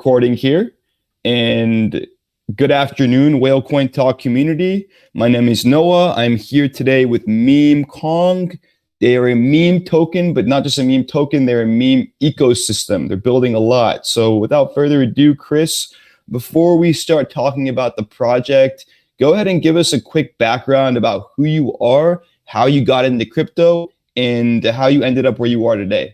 recording here. And good afternoon, Whale Coin Talk community. My name is Noah. I'm here today with Meme Kong. They are a meme token, but not just a meme token, they're a meme ecosystem. They're building a lot. So without further ado, Chris, before we start talking about the project, go ahead and give us a quick background about who you are, how you got into crypto, and how you ended up where you are today.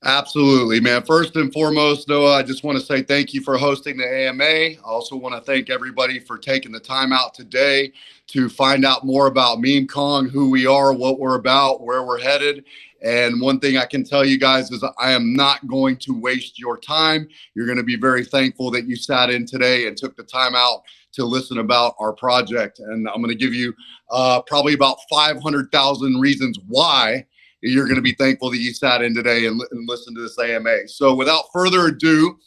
Absolutely, man. First and foremost, Noah, I just want to say thank you for hosting the AMA. I also want to thank everybody for taking the time out today to find out more about Meme Kong, who we are, what we're about, where we're headed. And one thing I can tell you guys is I am not going to waste your time. You're going to be very thankful that you sat in today and took the time out to listen about our project. And I'm going to give you probably about 500,000 reasons why you're going to be thankful that you sat in today and listened to this AMA. So without further ado,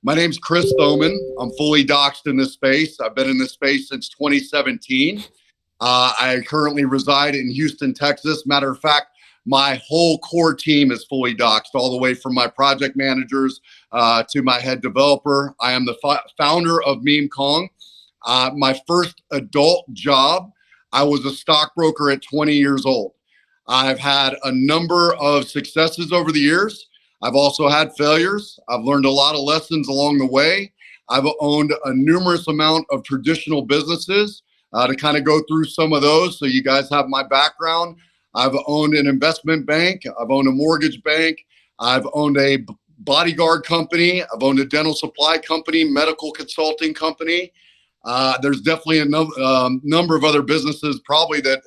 my name's Chris Thoman. I'm fully doxed in this space. I've been in this space since 2017. I currently reside in Houston, Texas. Matter of fact, my whole core team is fully doxed, all the way from my project managers to my head developer. I am the founder of Meme Kong. My first adult job, I was a stockbroker at 20 years old. I've had a number of successes over the years. I've also had failures. I've learned a lot of lessons along the way. I've owned a numerous amount of traditional businesses to kind of go through some of those so you guys have my background. I've owned an investment bank. I've owned a mortgage bank. I've owned a bodyguard company. I've owned a dental supply company, medical consulting company. There's definitely a number of other businesses probably that,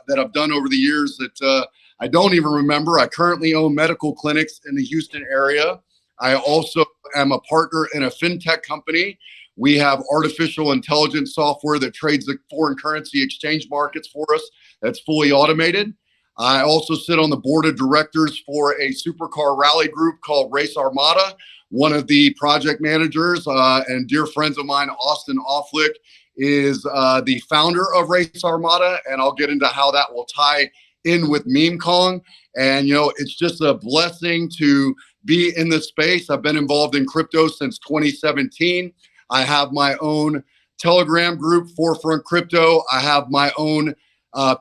that I've done over the years that I don't even remember. I currently own medical clinics in the Houston area. I also am a partner in a fintech company. We have artificial intelligence software that trades the foreign currency exchange markets for us that's fully automated. I also sit on the board of directors for a supercar rally group called Race Armada. One of the project managers and dear friends of mine, Austin Offlick, is the founder of Race Armada, and I'll get into how that will tie in with Meme Kong. And, it's just a blessing to be in this space. I've been involved in crypto since 2017. I have my own Telegram group, Forefront Crypto. I have my own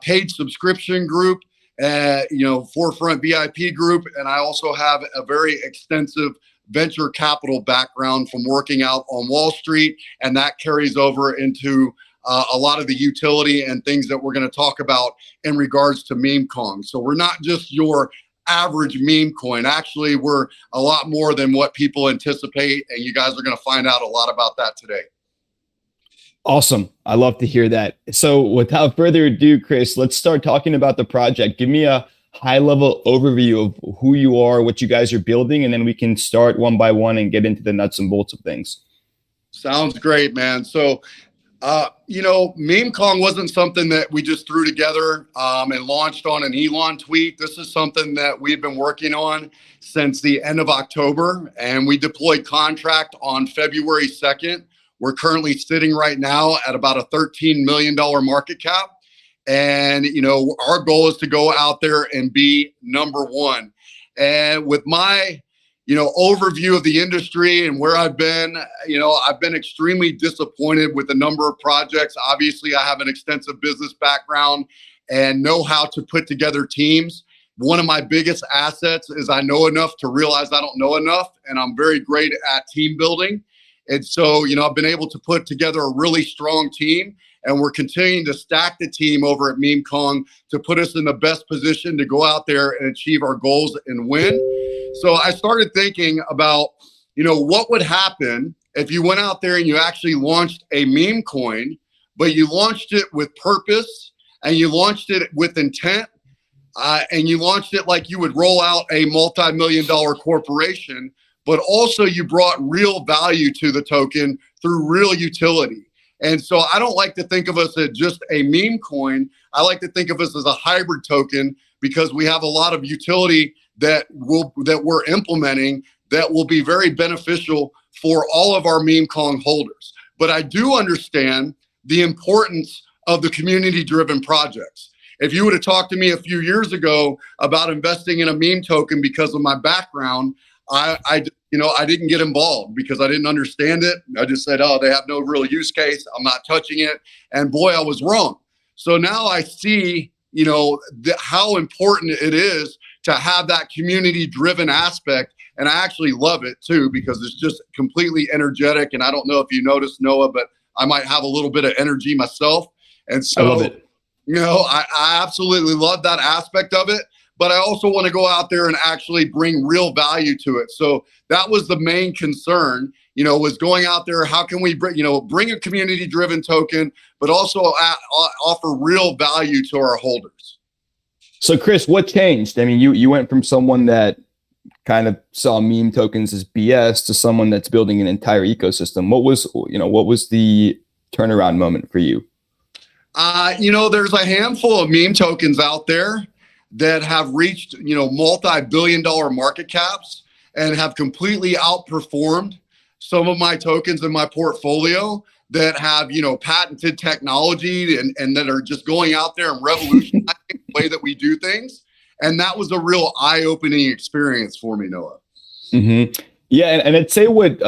paid subscription group, Forefront VIP group, and I also have a very extensive venture capital background from working out on Wall Street, and that carries over into a lot of the utility and things that we're going to talk about in regards to Meme Kong. So we're not just your average meme coin. Actually, we're a lot more than what people anticipate, and you guys are going to find out a lot about that today. Awesome. I love to hear that. So without further ado, Chris, let's start talking about the project. Give me a high-level overview of who you are, what you guys are building, and then we can start one by one and get into the nuts and bolts of things. Sounds great, man. So, Meme Kong wasn't something that we just threw together and launched on an Elon tweet. This is something that we've been working on since the end of October, and we deployed contract on February 2nd. We're currently sitting right now at about a $13 million market cap. And, our goal is to go out there and be number one. And with my, overview of the industry and where I've been, I've been extremely disappointed with the number of projects. Obviously, I have an extensive business background and know how to put together teams. One of my biggest assets is I know enough to realize I don't know enough, and I'm very great at team building. And so, I've been able to put together a really strong team, and we're continuing to stack the team over at Meme Kong to put us in the best position to go out there and achieve our goals and win. So I started thinking about, what would happen if you went out there and you actually launched a meme coin, but you launched it with purpose and you launched it with intent, and you launched it like you would roll out a multi-million-dollar corporation, but also you brought real value to the token through real utility. And so I don't like to think of us as just a meme coin. I like to think of us as a hybrid token because we have a lot of utility that we're implementing that will be very beneficial for all of our Meme Kong holders. But I do understand the importance of the community-driven projects. If you would have talked to me a few years ago about investing in a meme token because of my background, I I didn't get involved because I didn't understand it. I just said, oh, they have no real use case. I'm not touching it. And boy, I was wrong. So now I see, how important it is to have that community driven aspect. And I actually love it too, because it's just completely energetic. And I don't know if you noticed, Noah, but I might have a little bit of energy myself. And so, I love it. I absolutely love that aspect of it. But I also want to go out there and actually bring real value to it. So that was the main concern, was going out there. How can we bring a community driven token, but also offer real value to our holders? So Chris, what changed? I mean, you went from someone that kind of saw meme tokens as BS to someone that's building an entire ecosystem. What was the turnaround moment for you? There's a handful of meme tokens out there that have reached, multi-billion-dollar market caps and have completely outperformed some of my tokens in my portfolio that have, patented technology and that are just going out there and revolutionizing the way that we do things. And that was a real eye-opening experience for me, Noah. Mm-hmm. Yeah, and I'd say what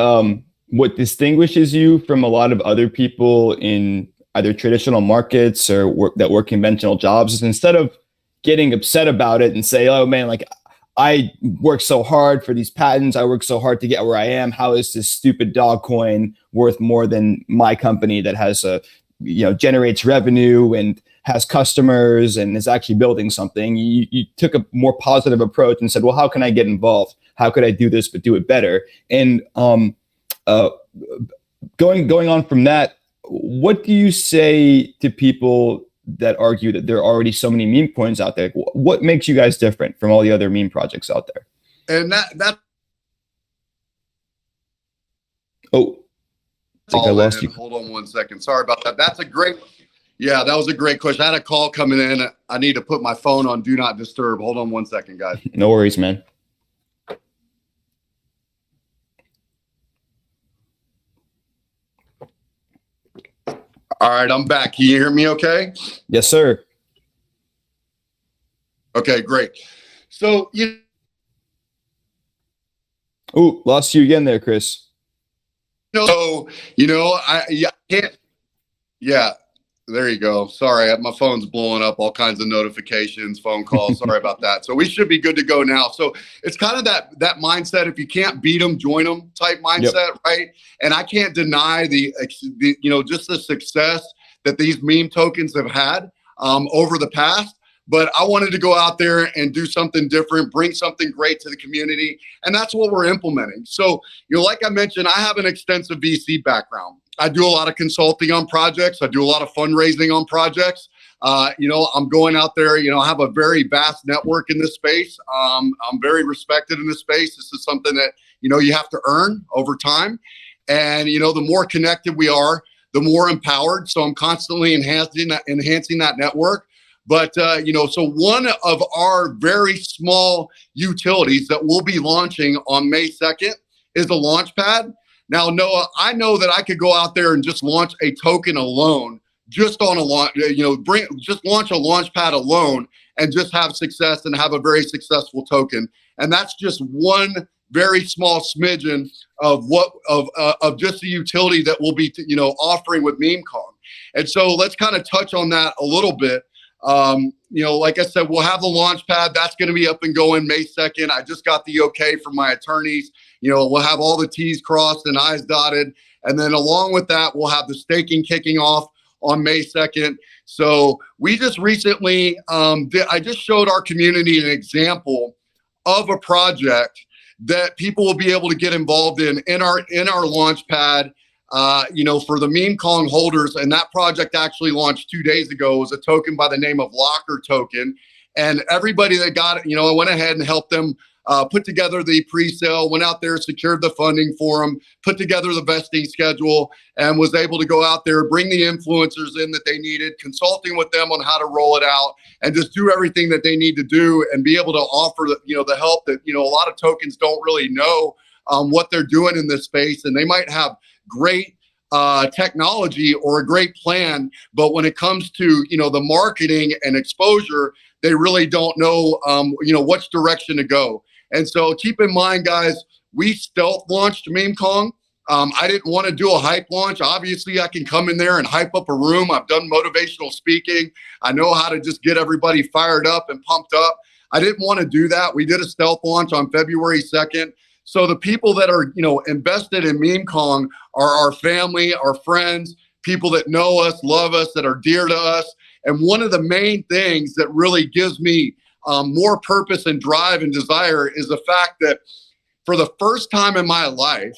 distinguishes you from a lot of other people in either traditional markets or that work conventional jobs is instead of getting upset about it and say, oh man, like I worked so hard for these patents. I worked so hard to get where I am. How is this stupid dog coin worth more than my company that has generates revenue and has customers and is actually building something? You took a more positive approach and said, well, how can I get involved? How could I do this, but do it better? And going on from that, what do you say to people that argue that there are already so many meme coins out there? What makes you guys different from all the other meme projects out there? And that I think I lost you. Hold on one second. Sorry about that. That was a great question. I had a call coming in. I need to put my phone on do not disturb. Hold on one second, guys. No worries, man. All right, I'm back. Can you hear me okay? Yes, sir. Okay, great. So, lost you again there, Chris. I can't. Yeah, there you go. Sorry, my phone's blowing up, all kinds of notifications, phone calls. Sorry about that. So we should be good to go now. So it's kind of that mindset. If you can't beat them, join them type mindset, yep. Right? And I can't deny the just the success that these meme tokens have had over the past. But I wanted to go out there and do something different, bring something great to the community. And that's what we're implementing. So, like I mentioned, I have an extensive VC background. I do a lot of consulting on projects. I do a lot of fundraising on projects. I'm going out there, I have a very vast network in this space. I'm very respected in this space. This is something that, you have to earn over time. And, the more connected we are, the more empowered. So I'm constantly enhancing that network. But, so one of our very small utilities that we'll be launching on May 2nd is the Launchpad. Now, Noah, I know that I could go out there and just launch a token alone, just on a launch, just launch a Launchpad alone and just have success and have a very successful token. And that's just one very small smidgen of just the utility that we'll be, offering with MemeCon. And so let's kind of touch on that a little bit. Like I said, we'll have the Launchpad. That's going to be up and going May 2nd. I just got the okay from my attorneys. We'll have all the T's crossed and I's dotted. And then along with that, we'll have the staking kicking off on May 2nd. So we just recently, I just showed our community an example of a project that people will be able to get involved in our Launchpad. For the MemeCon holders, and that project actually launched 2 days ago. It was a token by the name of Locker Token. And everybody that got it, I went ahead and helped them put together the pre-sale, went out there, secured the funding for them, put together the vesting schedule, and was able to go out there, bring the influencers in that they needed, consulting with them on how to roll it out, and just do everything that they need to do and be able to offer the help that, a lot of tokens don't really know what they're doing in this space. And they might have great technology or a great plan, but when it comes to the marketing and exposure, they really don't know which direction to go. And so keep in mind, guys, we stealth launched MemeCon. I didn't want to do a hype launch. Obviously, I can come in there and hype up a room. I've done motivational speaking. I know how to just get everybody fired up and pumped up. I didn't want to do that. We did a stealth launch on February 2nd. So the people that are, invested in MemeCon are our family, our friends, people that know us, love us, that are dear to us. And one of the main things that really gives me more purpose and drive and desire is the fact that for the first time in my life,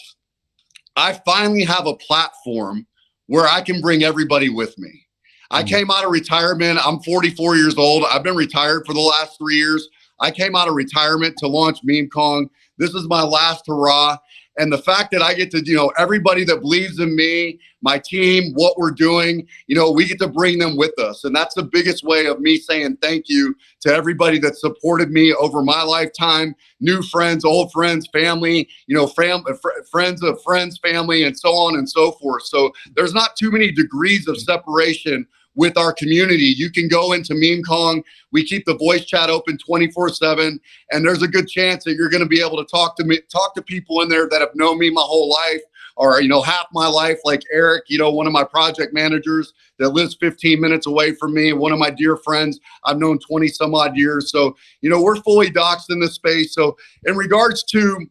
I finally have a platform where I can bring everybody with me. I came out of retirement. I'm 44 years old. I've been retired for the last 3 years. I came out of retirement to launch MemeCon. This is my last hurrah. And the fact that I get to, everybody that believes in me, my team, what we're doing, we get to bring them with us. And that's the biggest way of me saying thank you to everybody that supported me over my lifetime, new friends, old friends, family, friends of friends, family, and so on and so forth. So there's not too many degrees of separation with our community. You can go into MemeCon. We keep the voice chat open 24/7, and there's a good chance that you're going to be able to talk to people in there that have known me my whole life, or half my life, like Eric, one of my project managers that lives 15 minutes away from me, and one of my dear friends I've known 20 some odd years. So we're fully doxed in this space. So in regards to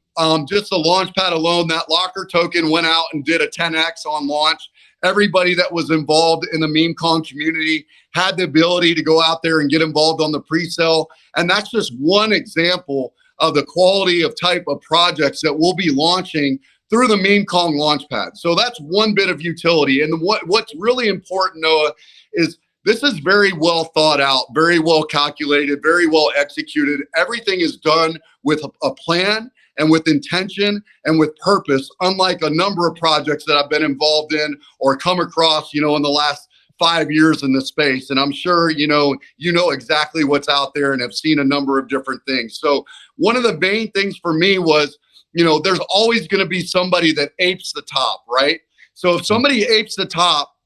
just the Launchpad alone, that locker token went out and did a 10x on launch. Everybody that was involved in the MemeCon community had the ability to go out there and get involved on the pre-sale. And that's just one example of the quality of type of projects that we'll be launching through the MemeCon Launchpad. So that's one bit of utility. And what's really important, Noah, is this is very well thought out, very well calculated, very well executed. Everything is done with a plan and with intention and with purpose, unlike a number of projects that I've been involved in or come across, in the last 5 years in this space. And I'm sure, you know exactly what's out there and have seen a number of different things. So one of the main things for me was, there's always going to be somebody that apes the top, right? So if somebody apes the top,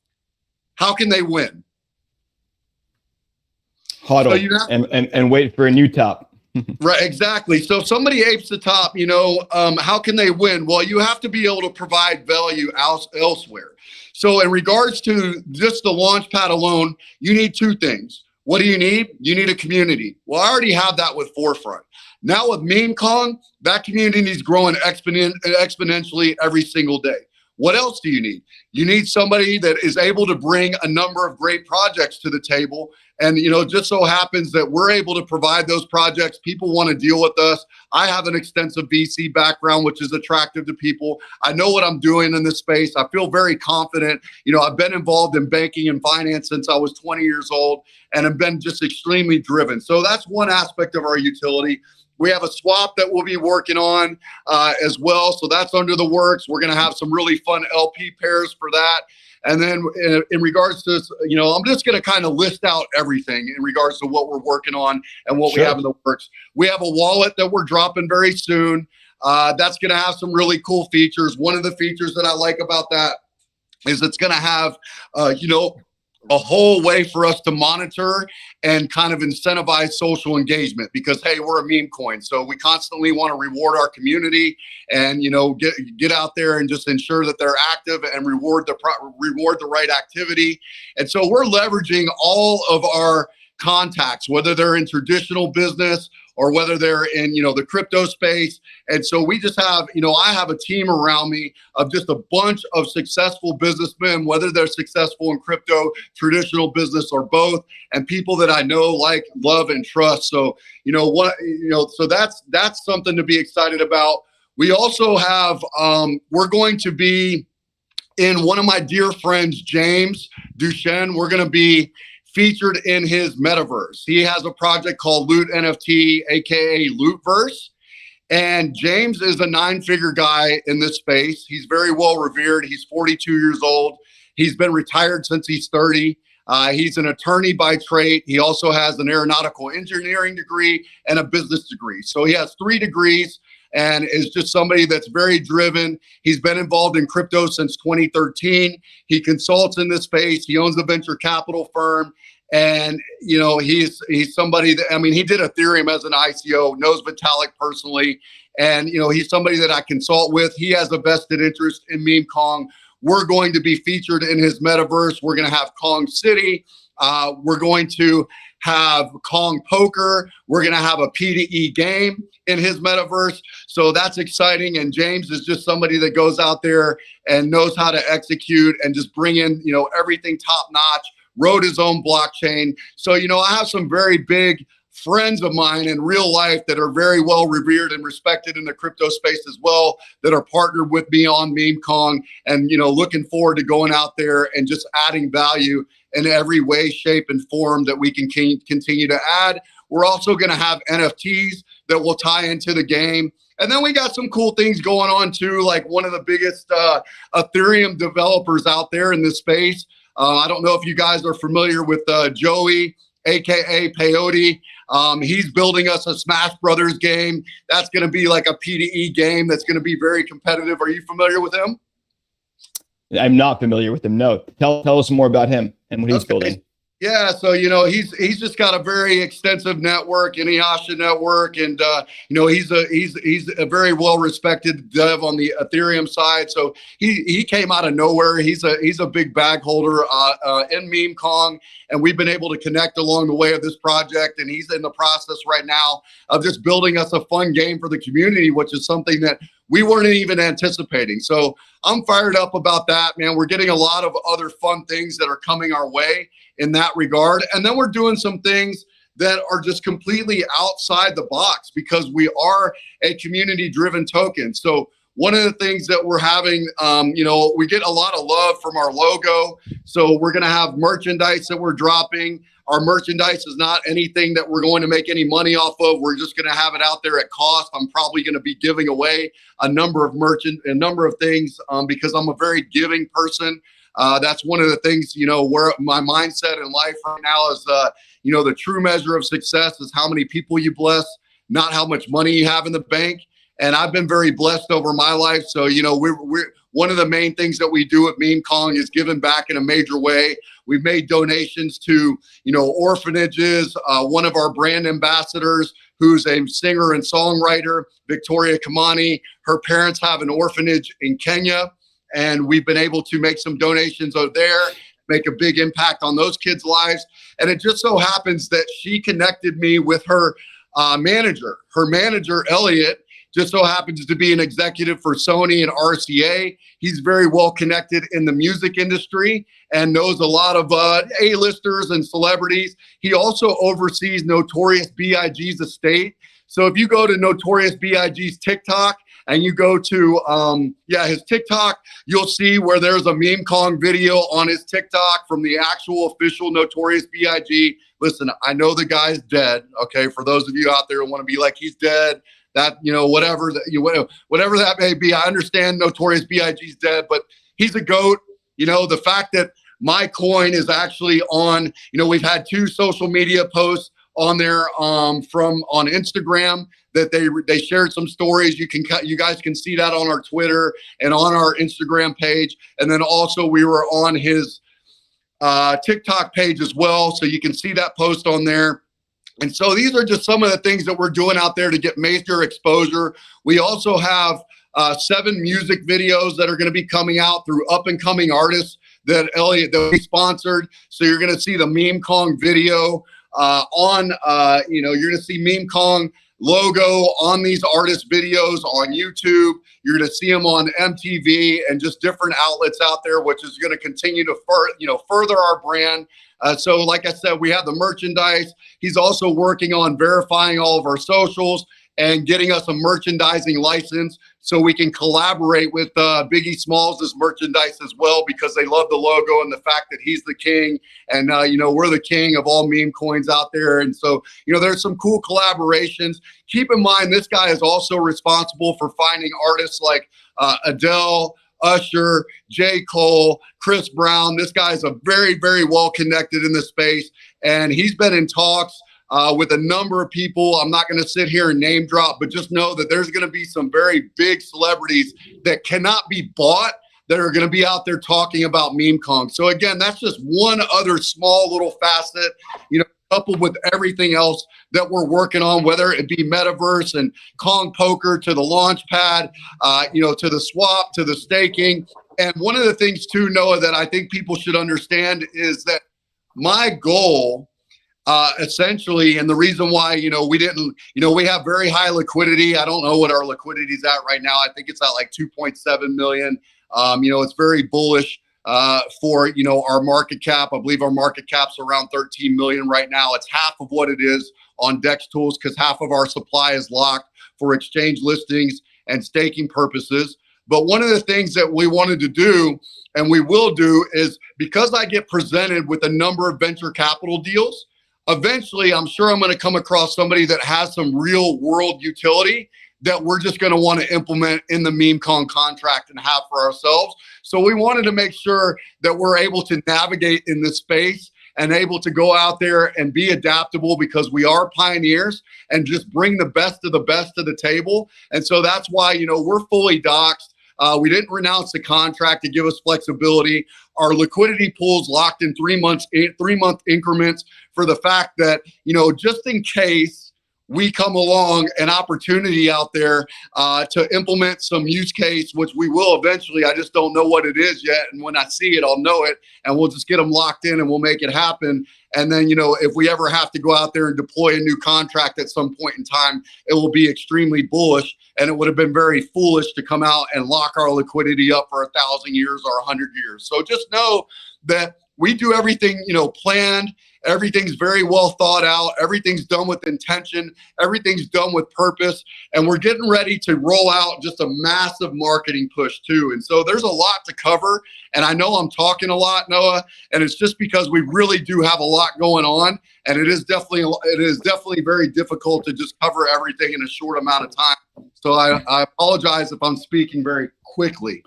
how can they win? Huddle and wait for a new top. Right, exactly. So if somebody apes the top, how can they win? Well, you have to be able to provide value elsewhere. So in regards to just the Launchpad alone, you need two things. What do you need? You need a community. Well, I already have that with Forefront. Now with MemeCon, that community is growing exponentially every single day. What else do you need? You need somebody that is able to bring a number of great projects to the table. And, just so happens that we're able to provide those projects. People want to deal with us. I have an extensive VC background, which is attractive to people. I know what I'm doing in this space. I feel very confident. I've been involved in banking and finance since I was 20 years old, and have been just extremely driven. So that's one aspect of our utility. We have a swap that we'll be working on as well. So that's under the works. We're going to have some really fun LP pairs for that. And then in regards to, I'm just going to kind of list out everything in regards to what we're working on and what we have in the works. We have a wallet that we're dropping very soon. That's going to have some really cool features. One of the features that I like about that is it's going to have, a whole way for us to monitor and kind of incentivize social engagement, because, hey, we're a meme coin. So we constantly want to reward our community and, get out there and just ensure that they're active and reward the right activity. And so we're leveraging all of our contacts, whether they're in traditional business or whether they're in, the crypto space. And so we just have, I have a team around me of just a bunch of successful businessmen, whether they're successful in crypto, traditional business, or both, and people that I know, like, love, and trust. So, so that's something to be excited about. We also have, we're going to be in one of my dear friends, James Duchenne. We're going to be featured in his metaverse. He has a project called Loot NFT, aka Lootverse. And James is a 9-figure guy in this space. He's very well revered. He's 42 years old. He's been retired since he's 30. He's an attorney by trade. He also has an aeronautical engineering degree and a business degree. So he has 3 degrees and is just somebody that's very driven. He's been involved in crypto since 2013. He consults in this space. He owns a venture capital firm. And, he's somebody that, I mean, he did Ethereum as an ICO, knows Vitalik personally. And, he's somebody that I consult with. He has a vested interest in Meme Kong. We're going to be featured in his metaverse. We're going to have Kong City. We're going to have Kong Poker. We're going to have a P2E game in his metaverse. So that's exciting. And James is just somebody that goes out there and knows how to execute and just bring in, everything top notch, wrote his own blockchain. So, I have some very big friends of mine in real life that are very well revered and respected in the crypto space as well, that are partnered with me on Meme Kong, and looking forward to going out there and just adding value in every way, shape, and form that we can continue to add. We're also going to have NFTs that will tie into the game. And then we got some cool things going on too, like one of the biggest Ethereum developers out there in this space. I don't know if you guys are familiar with Joey, aka Peyote. He's building us a Smash Brothers game. That's going to be like a P2E game that's going to be very competitive. Are you familiar with him? I'm not familiar with him. No. Tell us more about him and what he's building. Yeah, so he's just got a very extensive network, Inuyasha network, and he's a very well respected dev on the Ethereum side. So he came out of nowhere. He's a big bag holder in Meme Kong, and we've been able to connect along the way of this project. And he's in the process right now of just building us a fun game for the community, which is something that we weren't even anticipating. So I'm fired up about that, man. We're getting a lot of other fun things that are coming our way in that regard. And then we're doing some things that are just completely outside the box because we are a community-driven token. So one of the things that we're having, we get a lot of love from our logo. So we're going to have merchandise that we're dropping. Our merchandise is not anything that we're going to make any money off of. We're just going to have it out there at cost. I'm probably going to be giving away a number of things because I'm a very giving person. That's one of the things, where my mindset in life right now is, the true measure of success is how many people you bless, not how much money you have in the bank. And I've been very blessed over my life. So, we're one of the main things that we do at Meme Kong is giving back in a major way. We've made donations to, orphanages. One of our brand ambassadors, who's a singer and songwriter, Victoria Kamani, her parents have an orphanage in Kenya. And we've been able to make some donations out there, make a big impact on those kids' lives. And it just so happens that she connected me with her manager. Her manager, Elliot, just so happens to be an executive for Sony and RCA. He's very well connected in the music industry and knows a lot of A-listers and celebrities. He also oversees Notorious B.I.G.'s estate. So if you go to Notorious B.I.G.'s TikTok, and you go to his TikTok, you'll see where there's a Meme Kong video on his TikTok from the actual official Notorious B.I.G. Listen, I know the guy's dead. Okay, for those of you out there who want to be like he's dead, that whatever that may be, I understand Notorious B.I.G.'s dead, but he's a GOAT. The fact that my coin is actually on. We've had 2 social media posts on there on Instagram that they shared some stories. You guys can see that on our Twitter and on our Instagram page. And then also we were on his TikTok page as well. So you can see that post on there. And so these are just some of the things that we're doing out there to get major exposure. We also have 7 music videos that are going to be coming out through up and coming artists that we sponsored. So you're going to see the Meme Kong video you're going to see Meme Kong logo on these artist videos on YouTube. You're going to see them on MTV and just different outlets out there, which is going to continue to further our brand. So like I said, we have the merchandise. He's also working on verifying all of our socials and getting us a merchandising license so we can collaborate with Biggie Smalls' merchandise as well, because they love the logo and the fact that he's the king. And, we're the king of all meme coins out there. And so, there's some cool collaborations. Keep in mind, this guy is also responsible for finding artists like Adele, Usher, J. Cole, Chris Brown. This guy is a very, very well connected in this space. And he's been in talks with a number of people. I'm not going to sit here and name drop, but just know that there's going to be some very big celebrities that cannot be bought, that are going to be out there talking about meme Kong. So again, that's just one other small little facet, coupled with everything else that we're working on, whether it be metaverse and Kong poker to the Launchpad, to the swap, to the staking. And one of the things too, Noah, that I think people should understand is that my goal, essentially, and the reason why, we have very high liquidity. I don't know what our liquidity is at right now. I think it's at like 2.7 million. It's very bullish for, our market cap. I believe our market cap's around 13 million right now. It's half of what it is on Dex Tools because half of our supply is locked for exchange listings and staking purposes. But one of the things that we wanted to do, and we will do, is because I get presented with a number of venture capital deals, eventually I'm sure I'm going to come across somebody that has some real world utility that we're just going to want to implement in the meme Kong contract and have for ourselves. So we wanted to make sure that we're able to navigate in this space and able to go out there and be adaptable because we are pioneers and just bring the best of the table. And so that's why, we're fully doxed. We didn't renounce the contract to give us flexibility. Our liquidity pool's locked in 3 month increments for the fact that, just in case we come along an opportunity out there to implement some use case, which we will eventually. I just don't know what it is yet. And when I see it, I'll know it, and we'll just get them locked in and we'll make it happen. And then, if we ever have to go out there and deploy a new contract at some point in time, it will be extremely bullish. And it would have been very foolish to come out and lock our liquidity up for 1,000 years or 100 years. So just know that we do everything, planned. Everything's very well thought out. Everything's done with intention. Everything's done with purpose. And we're getting ready to roll out just a massive marketing push too. And so there's a lot to cover. And I know I'm talking a lot, Noah, and it's just because we really do have a lot going on. And it is definitely very difficult to just cover everything in a short amount of time. So I apologize if I'm speaking very quickly.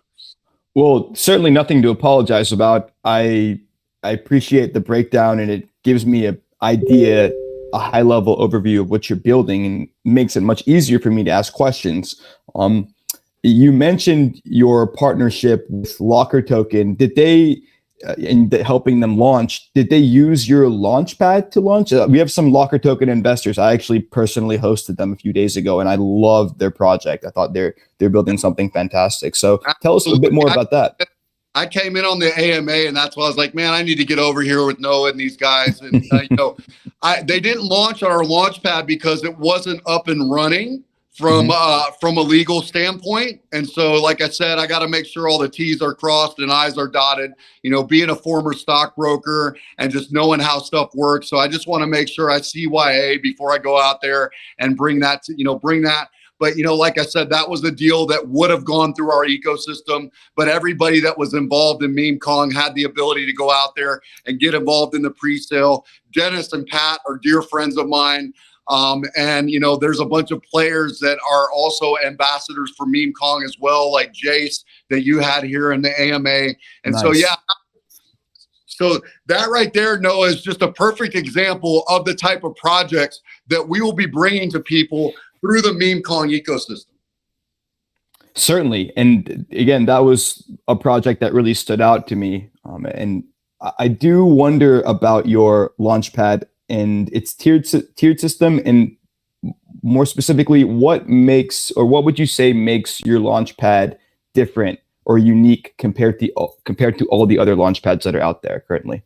Well, certainly nothing to apologize about. I appreciate the breakdown, and it gives me a high level overview of what you're building, and makes it much easier for me to ask questions. You mentioned your partnership with Locker Token. Did they, in helping them launch, did they use your Launchpad to launch? We have some Locker Token investors. I actually personally hosted them a few days ago, and I loved their project. I thought they're building something fantastic. So tell us a bit more about that. I came in on the AMA, and that's why I was like, man, I need to get over here with Noah and these guys. And, they didn't launch our Launchpad because it wasn't up and running from a legal standpoint. And so, like I said, I got to make sure all the T's are crossed and I's are dotted, being a former stockbroker and just knowing how stuff works. So I just want to make sure I CYA before I go out there and bring that. But, like I said, that was a deal that would have gone through our ecosystem. But everybody that was involved in meme Kong had the ability to go out there and get involved in the pre-sale. Dennis and Pat are dear friends of mine. And, there's a bunch of players that are also ambassadors for meme Kong as well, like Jace that you had here in the AMA. And nice. So, yeah. So that right there, Noah, is just a perfect example of the type of projects that we will be bringing to people through the meme Kong ecosystem. Certainly. And again, that was a project that really stood out to me. And I do wonder about your Launchpad and its tiered system, and more specifically, what would you say makes your Launchpad different or unique compared to all the other Launchpads that are out there currently?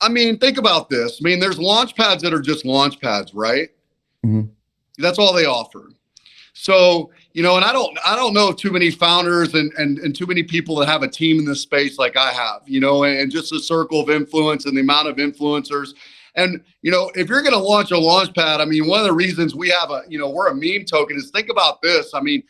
I mean, think about this. I mean, there's Launchpads that are just Launchpads, right? Mm-hmm. That's all they offer. So, and I don't know too many founders and too many people that have a team in this space like I have, and just a circle of influence and the amount of influencers. And, if you're going to launch a Launchpad, I mean, one of the reasons we have we're a meme token is, think about this. I mean,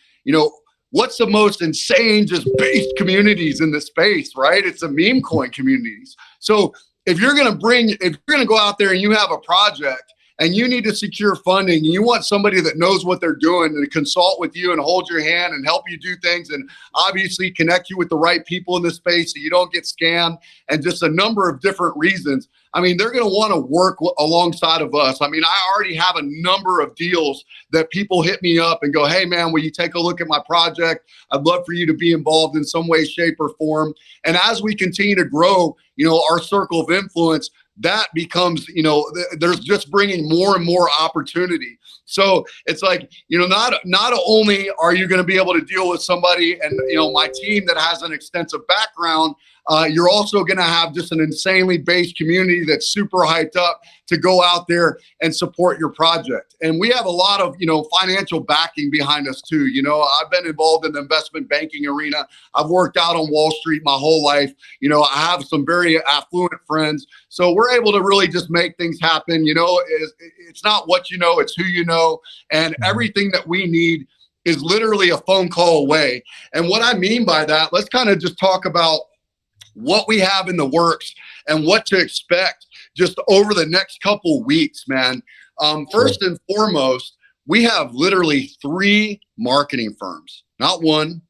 what's the most insane just based communities in the space, right? It's the meme coin communities. So if you're going to go out there and you have a project and you need to secure funding, and you want somebody that knows what they're doing to consult with you and hold your hand and help you do things, and obviously connect you with the right people in this space so you don't get scammed, and just a number of different reasons. I mean, they're going to want to work alongside of us. I mean, I already have a number of deals that people hit me up and go, hey, man, will you take a look at my project? I'd love for you to be involved in some way, shape, or form. And as we continue to grow, our circle of influence, that becomes, there's just bringing more and more opportunity. So it's like, not only are you going to be able to deal with somebody and, my team that has an extensive background, you're also going to have just an insanely based community that's super hyped up to go out there and support your project. And we have a lot of, financial backing behind us too. I've been involved in the investment banking arena. I've worked out on Wall Street my whole life. I have some very affluent friends. So we're able to really just make things happen. It's not what you know, it's who you know. And everything that we need is literally a phone call away. And what I mean by that, let's kind of just talk about what we have in the works and what to expect just over the next couple weeks, man. First and foremost, we have literally 3 marketing firms, not 1,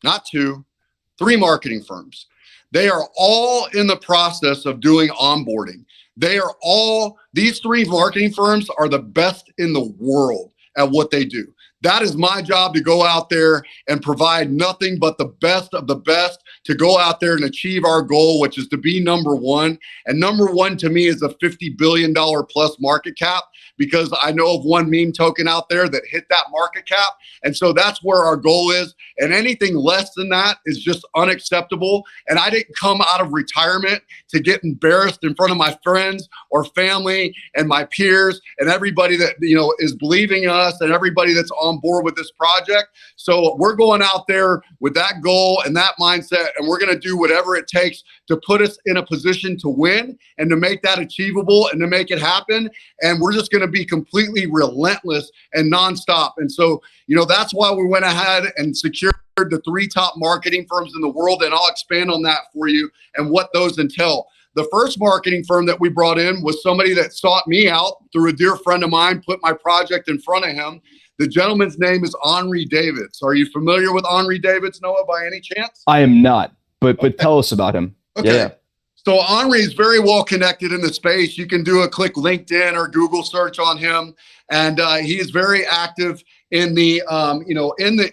not 2, 3 marketing firms. They are all in the process of doing onboarding. These 3 marketing firms are the best in the world at what they do. That is my job, to go out there and provide nothing but the best of the best to go out there and achieve our goal, which is to be number 1. And number 1 to me is a $50 billion plus market cap, because I know of one meme token out there that hit that market cap. And so that's where our goal is. And anything less than that is just unacceptable. And I didn't come out of retirement to get embarrassed in front of my friends or family and my peers and everybody that, is believing in us and everybody that's on board with this project. So we're going out there with that goal and that mindset, and we're going to do whatever it takes to put us in a position to win and to make that achievable and to make it happen. And we're just going to be completely relentless and nonstop. And so, that's why we went ahead and secured the 3 top marketing firms in the world. And I'll expand on that for you and what those entail. The first marketing firm that we brought in was somebody that sought me out through a dear friend of mine, put my project in front of him. The gentleman's name is Henri Davids. Are you familiar with Henri Davids, Noah, by any chance? I am not, but tell us about him. Okay. Yeah. So Henri is very well connected in the space. You can do a quick LinkedIn or Google search on him, and he is very active in the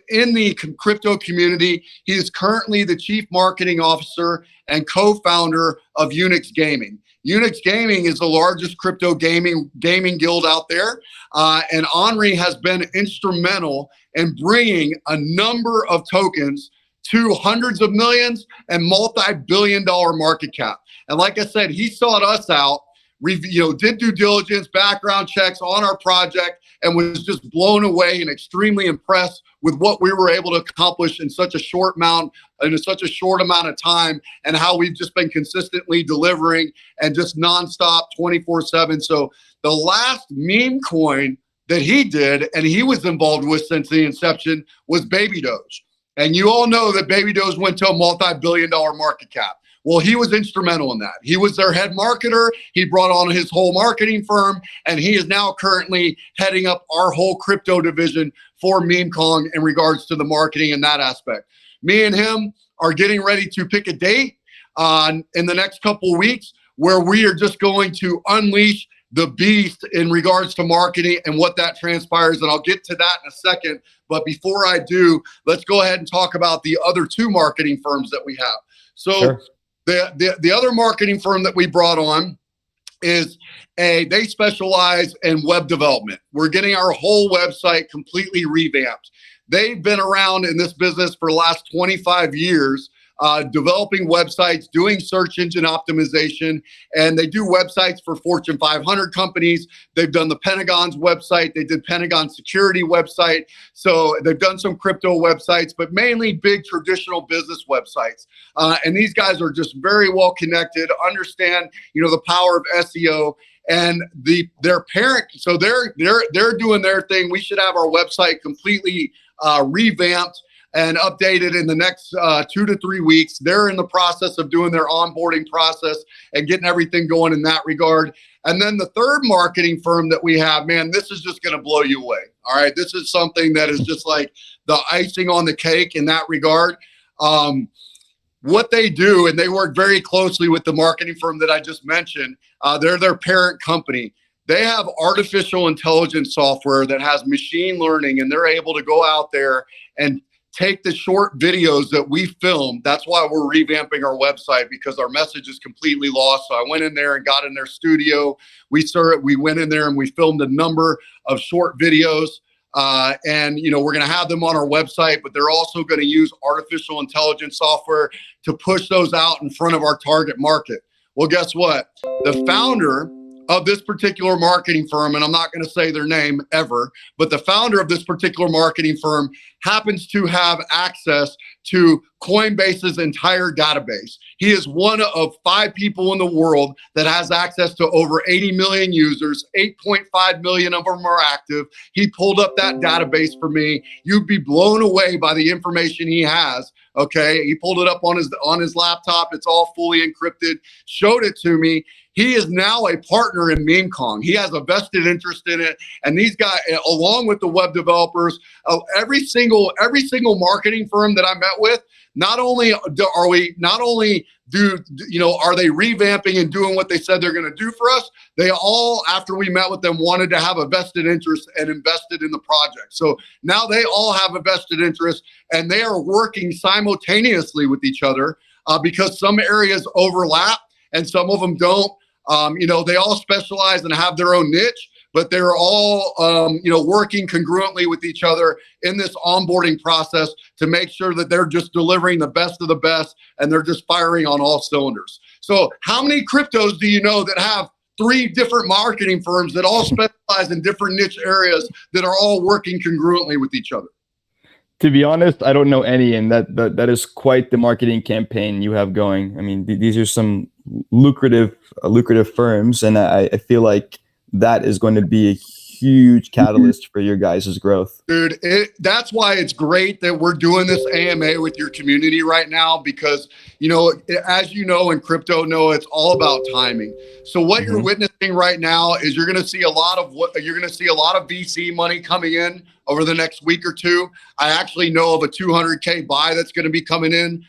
in the crypto community. He is currently the chief marketing officer and co-founder of Unix Gaming. Unix Gaming is the largest crypto gaming guild out there, and Henri has been instrumental in bringing a number of tokens to hundreds of millions and multi-billion-dollar market cap. And like I said, he sought us out, did due diligence, background checks on our project, and was just blown away and extremely impressed with what we were able to accomplish in such a short amount of time, and how we've just been consistently delivering and just nonstop 24/7. So the last meme coin that he did and he was involved with since the inception was Baby Doge. And you all know that Baby Doge went to a multi-billion-dollar market cap. Well, he was instrumental in that. He was their head marketer. He brought on his whole marketing firm, and he is now currently heading up our whole crypto division for MemeKong in regards to the marketing and that aspect. Me and him are getting ready to pick a date in the next couple of weeks where we are just going to unleash the beast in regards to marketing and what that transpires. And I'll get to that in a second. But before I do, let's go ahead and talk about the other 2 marketing firms that we have. So sure. The other marketing firm that we brought on is they specialize in web development. We're getting our whole website completely revamped. They've been around in this business for the last 25 years, developing websites, doing search engine optimization, and they do websites for Fortune 500 companies. They've done the Pentagon's website. They did Pentagon security website. So they've done some crypto websites, but mainly big traditional business websites. And these guys are just very well connected, understand, the power of SEO. And their parent, so they're doing their thing. We should have our website completely revamped and updated in the next 2 to 3 weeks. They're in the process of doing their onboarding process and getting everything going in that regard. And then the third marketing firm that we have, man, this is just going to blow you away. All right. This is something that is just like the icing on the cake in that regard. what they do, and they work very closely with the marketing firm that I just mentioned. They're their parent company. They have artificial intelligence software that has machine learning, and they're able to go out there and take the short videos that we film. That's why we're revamping our website, because our message is completely lost. So I went in there and got in their studio. We went in there and we filmed a number of short videos. And we're going to have them on our website, but they're also going to use artificial intelligence software to push those out in front of our target market. Well, guess what? The founder of this particular marketing firm, and I'm not going to say their name ever, but the founder of this particular marketing firm happens to have access to Coinbase's entire database. He is one of 5 people in the world that has access to over 80 million users. 8.5 million of them are active. He pulled up that database for me. You'd be blown away by the information he has. Okay, he pulled it up on his laptop. It's all fully encrypted. Showed it to me. He is now a partner in MemeKong. He has a vested interest in it. And these guys, along with the web developers, every single marketing firm that I met with, not only are they revamping and doing what they said they're going to do for us, they all, after we met with them, wanted to have a vested interest and invested in the project. So now they all have a vested interest, and they are working simultaneously with each other because some areas overlap and some of them don't. They all specialize and have their own niche, but they're all, working congruently with each other in this onboarding process to make sure that they're just delivering the best of the best, and they're just firing on all cylinders. So how many cryptos do you know that have 3 different marketing firms that all specialize in different niche areas that are all working congruently with each other? To be honest, I don't know any, and that is quite the marketing campaign you have going. I mean, these are some lucrative firms, and I feel like that is going to be a huge catalyst for your guys' growth. Dude, that's why it's great that we're doing this AMA with your community right now, because, as you know, in crypto, it's all about timing. So what you're witnessing right now is you're going to see a lot of VC money coming in over the next week or two. I actually know of a 200K buy that's going to be coming in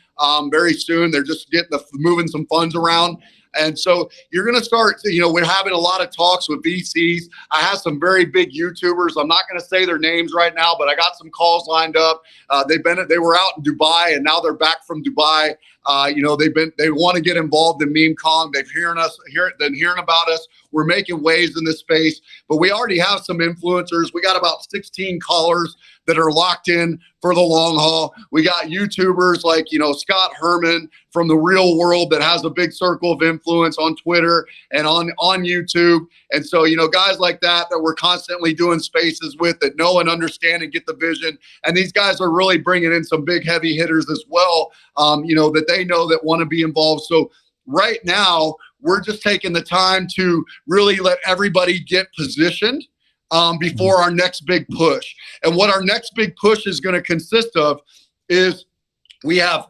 very soon. They're just moving some funds around. And so you're going to start, we're having a lot of talks with VCs. I have some very big YouTubers. I'm not going to say their names right now, but I got some calls lined up. They were out in Dubai, and now they're back from Dubai. They want to get involved in MemeKong. They've been hearing about us. We're making waves in this space, but we already have some influencers. We got about 16 callers that are locked in for the long haul. We got YouTubers like, Scott Herman from the real world that has a big circle of influence on Twitter and on YouTube. And so, guys like that we're constantly doing spaces with, that know and understand and get the vision. And these guys are really bringing in some big heavy hitters as well, that they know that want to be involved. So right now, we're just taking the time to really let everybody get positioned before our next big push. And what our next big push is going to consist of is we have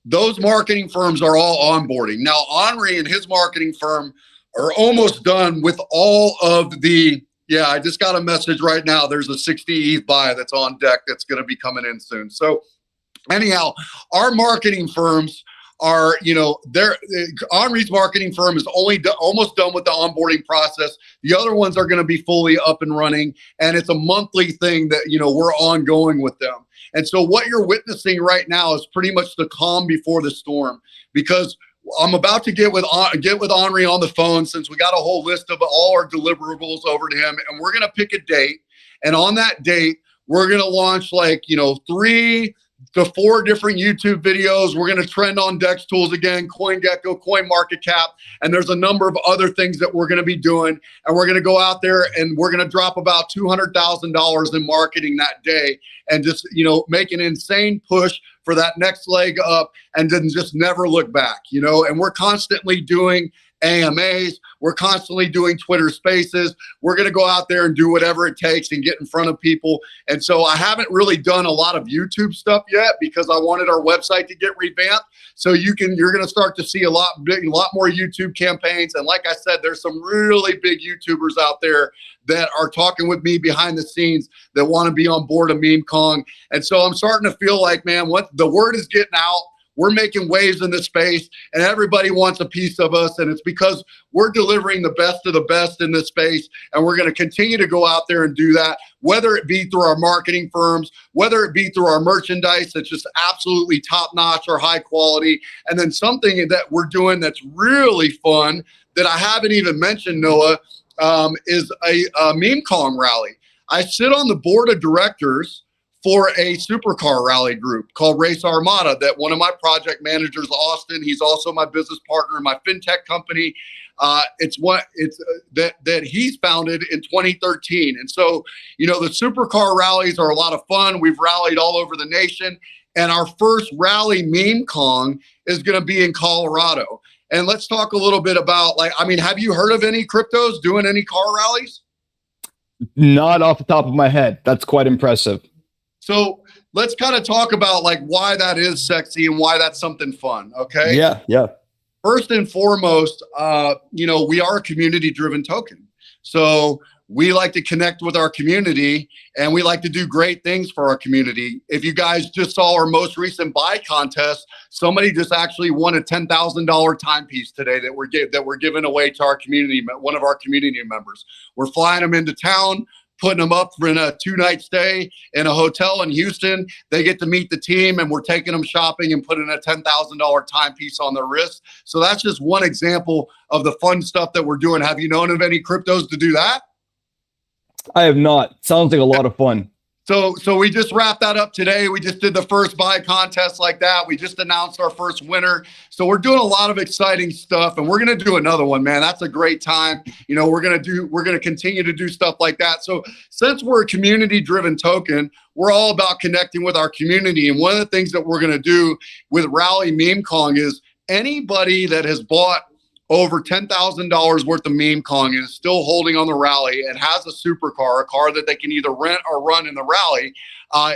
those marketing firms are all onboarding. Now, Henri and his marketing firm are almost done with all of the, I just got a message right now. There's a 60 ETH buy that's on deck that's going to be coming in soon. So anyhow, our marketing firms are, Henri's marketing firm is almost done with the onboarding process. The other ones are going to be fully up and running, and it's a monthly thing that, we're ongoing with them. And so what you're witnessing right now is pretty much the calm before the storm, because I'm about to get with Henri on the phone, since we got a whole list of all our deliverables over to him, and we're going to pick a date. And on that date, we're going to launch 3 to 4 different YouTube videos. We're going to trend on DEX tools again, CoinGecko, CoinMarketCap, and there's a number of other things that we're going to be doing. And we're going to go out there and we're going to drop about $200,000 in marketing that day, and just, make an insane push for that next leg up, and then just never look back, and we're constantly doing AMAs. We're constantly doing Twitter spaces. We're going to go out there and do whatever it takes and get in front of people. And so I haven't really done a lot of YouTube stuff yet, because I wanted our website to get revamped. So you're going to start to see a lot more YouTube campaigns. And like I said, there's some really big YouTubers out there that are talking with me behind the scenes that want to be on board of MemeKong. And so I'm starting to feel like, man, what the word is getting out. we're making waves in this space, and everybody wants a piece of us. And it's because we're delivering the best of the best in this space. And we're going to continue to go out there and do that, whether it be through our marketing firms, whether it be through our merchandise that's just absolutely top notch or high quality. And then something that we're doing that's really fun that I haven't even mentioned, Noah, is a meme Kong rally. I sit on the board of directors for a supercar rally group called Race Armada that one of my project managers, Austin, he's also my business partner in my fintech company. That he's founded in 2013. And so, the supercar rallies are a lot of fun. We've rallied all over the nation. And our first rally, Meme Kong, is going to be in Colorado. And let's talk a little bit about, have you heard of any cryptos doing any car rallies? Not off the top of my head. That's quite impressive. So let's kind of talk about why that is sexy and why that's something fun. Okay. Yeah. First and foremost, we are a community-driven token. So we like to connect with our community, and we like to do great things for our community. If you guys just saw our most recent buy contest, somebody just actually won a $10,000 timepiece today that we're giving away to our community, one of our community members. We're flying them into town, putting them up for a 2-night stay in a hotel in Houston. They get to meet the team, and we're taking them shopping and putting a $10,000 timepiece on their wrist. So that's just one example of the fun stuff that we're doing. Have you known of any cryptos to do that? I have not. Sounds like a lot of fun. So we just wrapped that up today. We just did the first buy contest like that. We just announced our first winner. So we're doing a lot of exciting stuff, and we're going to do another one, man. That's a great time. We're going to continue to do stuff like that. So since we're a community-driven token, we're all about connecting with our community. And one of the things that we're going to do with Rally Meme Kong is anybody that has bought over $10,000 worth of Meme Kong and is still holding on the rally and has a supercar, a car that they can either rent or run in the rally,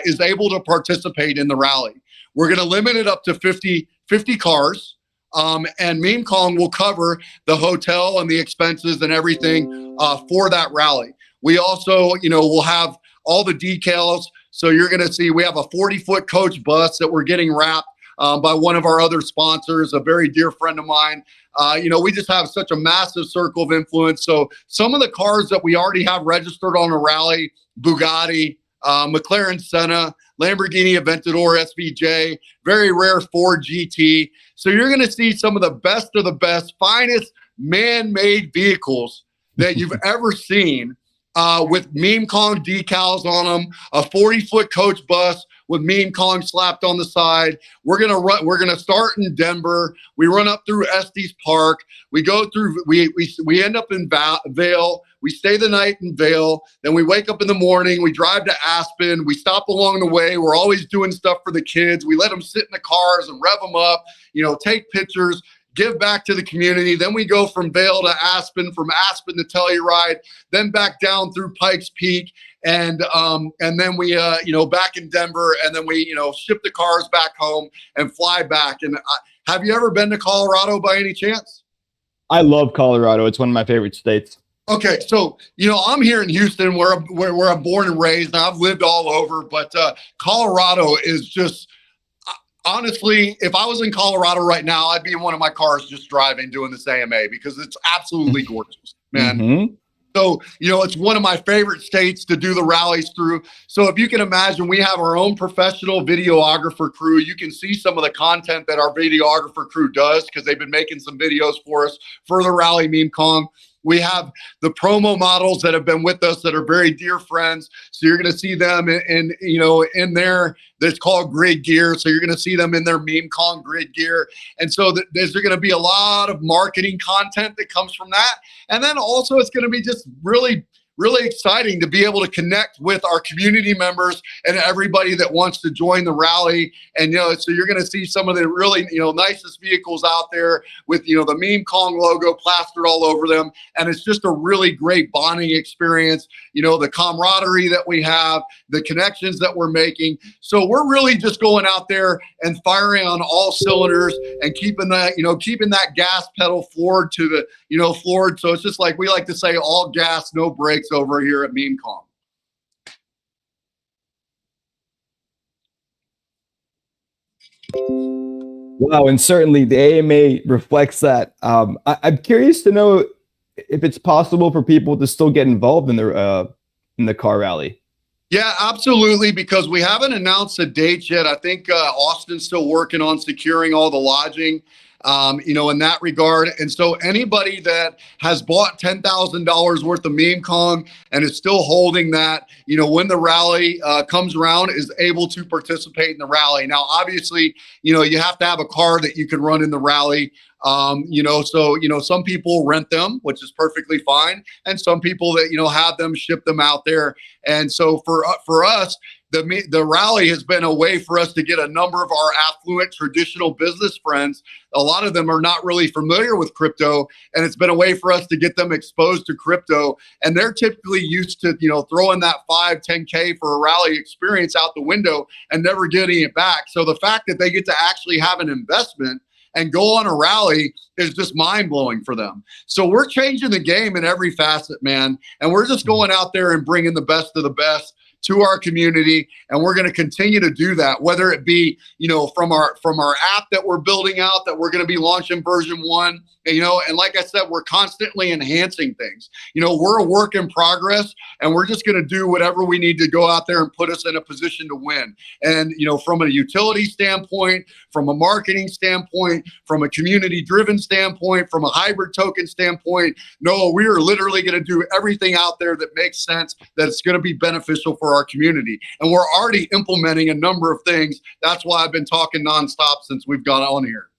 is able to participate in the rally. We're going to limit it up to 50 cars, and Meme Kong will cover the hotel and the expenses and everything for that rally. We also, will have all the decals. So you're going to see we have a 40-foot coach bus that we're getting wrapped by one of our other sponsors, a very dear friend of mine. We just have such a massive circle of influence. So some of the cars that we already have registered on a rally, Bugatti, McLaren Senna, Lamborghini Aventador SVJ, very rare Ford GT. So you're going to see some of the best, finest man-made vehicles that you've ever seen with Meme Kong decals on them, a 40-foot coach bus with Meme Kong slapped on the side. We're gonna start in Denver. We run up through Estes Park. We go through. We end up in Vail. We stay the night in Vail. Then we wake up in the morning. We drive to Aspen. We stop along the way. We're always doing stuff for the kids. We let them sit in the cars and rev them up. Take pictures. Give back to the community. Then we go from Vail to Aspen, from Aspen to Telluride, then back down through Pikes Peak, and then we back in Denver, and then we ship the cars back home and fly back. And have you ever been to Colorado by any chance? I love Colorado. It's one of my favorite states. Okay, so I'm here in Houston, where I'm born and raised, and I've lived all over, but Colorado is just. Honestly, if I was in Colorado right now, I'd be in one of my cars just driving, doing this AMA, because it's absolutely gorgeous, man. Mm-hmm. So, it's one of my favorite states to do the rallies through. So if you can imagine, we have our own professional videographer crew. You can see some of the content that our videographer crew does, because they've been making some videos for us for the Rally Meme Kong. We have the promo models that have been with us that are very dear friends. So you're going to see them in their, that's called grid gear. So you're going to see them in their Meme Kong grid gear. And so there's going to be a lot of marketing content that comes from that. And then also it's going to be just really exciting to be able to connect with our community members and everybody that wants to join the rally. And, so you're going to see some of the really, nicest vehicles out there with, the Meme Kong logo plastered all over them. And it's just a really great bonding experience, the camaraderie that we have, the connections that we're making. So we're really just going out there and firing on all cylinders and keeping that gas pedal forward to the, forward. So it's just like we like to say, all gas, no brakes over here at Meme Kong. Wow, and certainly the AMA reflects that. I'm curious to know if it's possible for people to still get involved in the car rally. Yeah, absolutely, because we haven't announced a date yet. I think Austin's still working on securing all the lodging, in that regard. And so anybody that has bought $10,000 worth of meme Kong and is still holding that, when the rally comes around, is able to participate in the rally. Now, obviously, you have to have a car that you can run in the rally. Some people rent them, which is perfectly fine, and some people that have them, ship them out there. And so for us, the rally has been a way for us to get a number of our affluent traditional business friends. A lot of them are not really familiar with crypto, and it's been a way for us to get them exposed to crypto. And they're typically used to throwing that 5-10K for a rally experience out the window and never getting it back. So the fact that they get to actually have an investment and go on a rally is just mind-blowing for them. So we're changing the game in every facet, man. And we're just going out there and bringing the best of the best to our community, and we're going to continue to do that, whether it be from our app that we're building out, that we're going to be launching version 1, and like I said, we're constantly enhancing things. We're a work in progress, and we're just going to do whatever we need to go out there and put us in a position to win. And from a utility standpoint, from a marketing standpoint, from a community driven standpoint, from a hybrid token standpoint, no, we are literally going to do everything out there that makes sense, that's going to be beneficial for our community. And we're already implementing a number of things. That's why I've been talking nonstop since we've gone on here.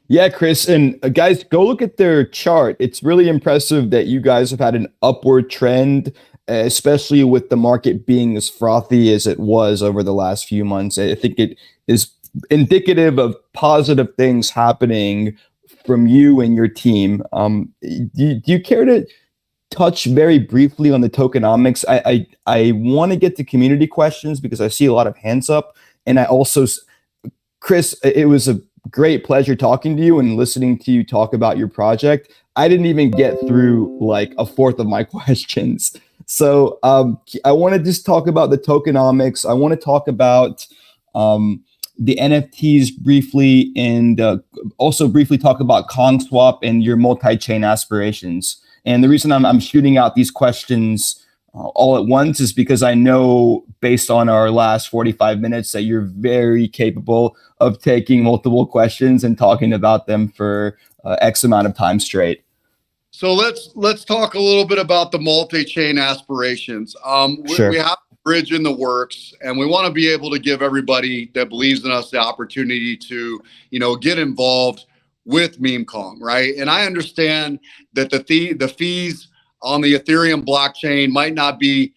Yeah, Chris, and guys, go look at their chart. It's really impressive that you guys have had an upward trend, especially with the market being as frothy as it was over the last few months. I think it is indicative of positive things happening from you and your team. Do you care to touch very briefly on the tokenomics? I want to get to community questions because I see a lot of hands up, and I also, Chris, it was a great pleasure talking to you and listening to you talk about your project. I didn't even get through like a fourth of my questions. So I want to just talk about the tokenomics. I want to talk about the NFTs briefly, and also briefly talk about KongSwap and your multi-chain aspirations. And the reason I'm shooting out these questions all at once is because I know, based on our last 45 minutes, that you're very capable of taking multiple questions and talking about them for X amount of time straight. So let's talk a little bit about the multi-chain aspirations. Sure. We have a bridge in the works, and we want to be able to give everybody that believes in us the opportunity to, get involved with meme Kong, right? And I understand that the fees on the Ethereum blockchain might not be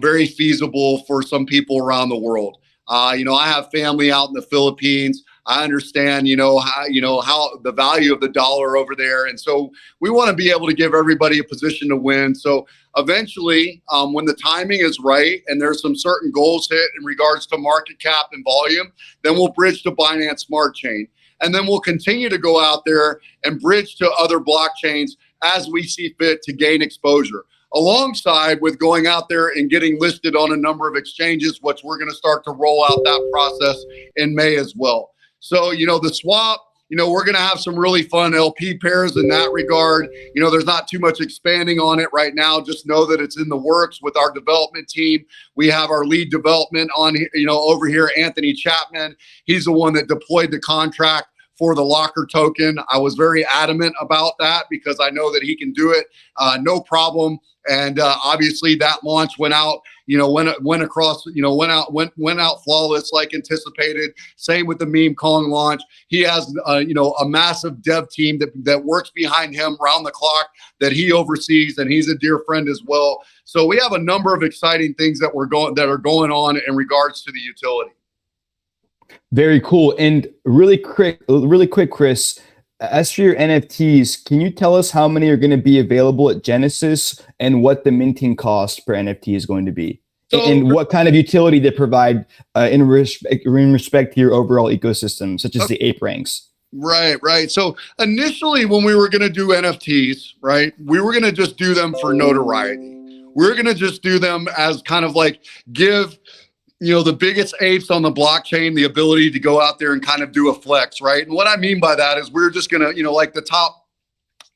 very feasible for some people around the world. I have family out in the Philippines. I understand, how the value of the dollar over there. And so we want to be able to give everybody a position to win. So eventually, when the timing is right and there's some certain goals hit in regards to market cap and volume, then we'll bridge to Binance Smart Chain. And then we'll continue to go out there and bridge to other blockchains as we see fit to gain exposure, alongside with going out there and getting listed on a number of exchanges, which we're going to start to roll out that process in May as well. So, the swap, we're going to have some really fun LP pairs in that regard. There's not too much expanding on it right now. Just know that it's in the works with our development team. We have our lead development on, over here, Anthony Chapman. He's the one that deployed the contract for the locker token. I was very adamant about that because I know that he can do it, no problem. And obviously that launch went out, went out flawless like anticipated. Same with the meme Kong launch. He has, a massive dev team that works behind him round the clock that he oversees, and he's a dear friend as well. So we have a number of exciting things that are going on in regards to the utility. Very cool. And really quick, Chris, as for your NFTs, can you tell us how many are going to be available at Genesis and what the minting cost per NFT is going to be? And what kind of utility they provide in respect to your overall ecosystem, such as the ape ranks? Right. So initially, when we were going to do NFTs, right, we were going to just do them for notoriety. We're going to just do them as kind of like give the biggest apes on the blockchain, the ability to go out there and kind of do a flex, right? And what I mean by that is we're just going to, like the top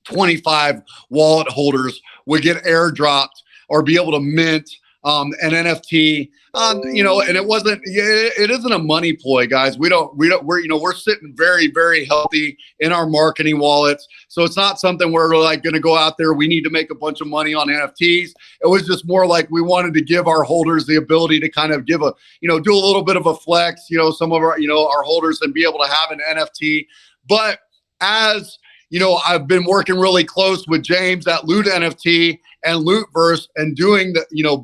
25 wallet holders would get airdropped or be able to mint an NFT, and it isn't a money ploy, guys. We're sitting very, very healthy in our marketing wallets. So it's not something where we're like going to go out there. We need to make a bunch of money on NFTs. It was just more like we wanted to give our holders the ability to kind of give do a little bit of a flex, some of our, our holders, and be able to have an NFT. But as I've been working really close with James at Loot NFT and Lootverse and doing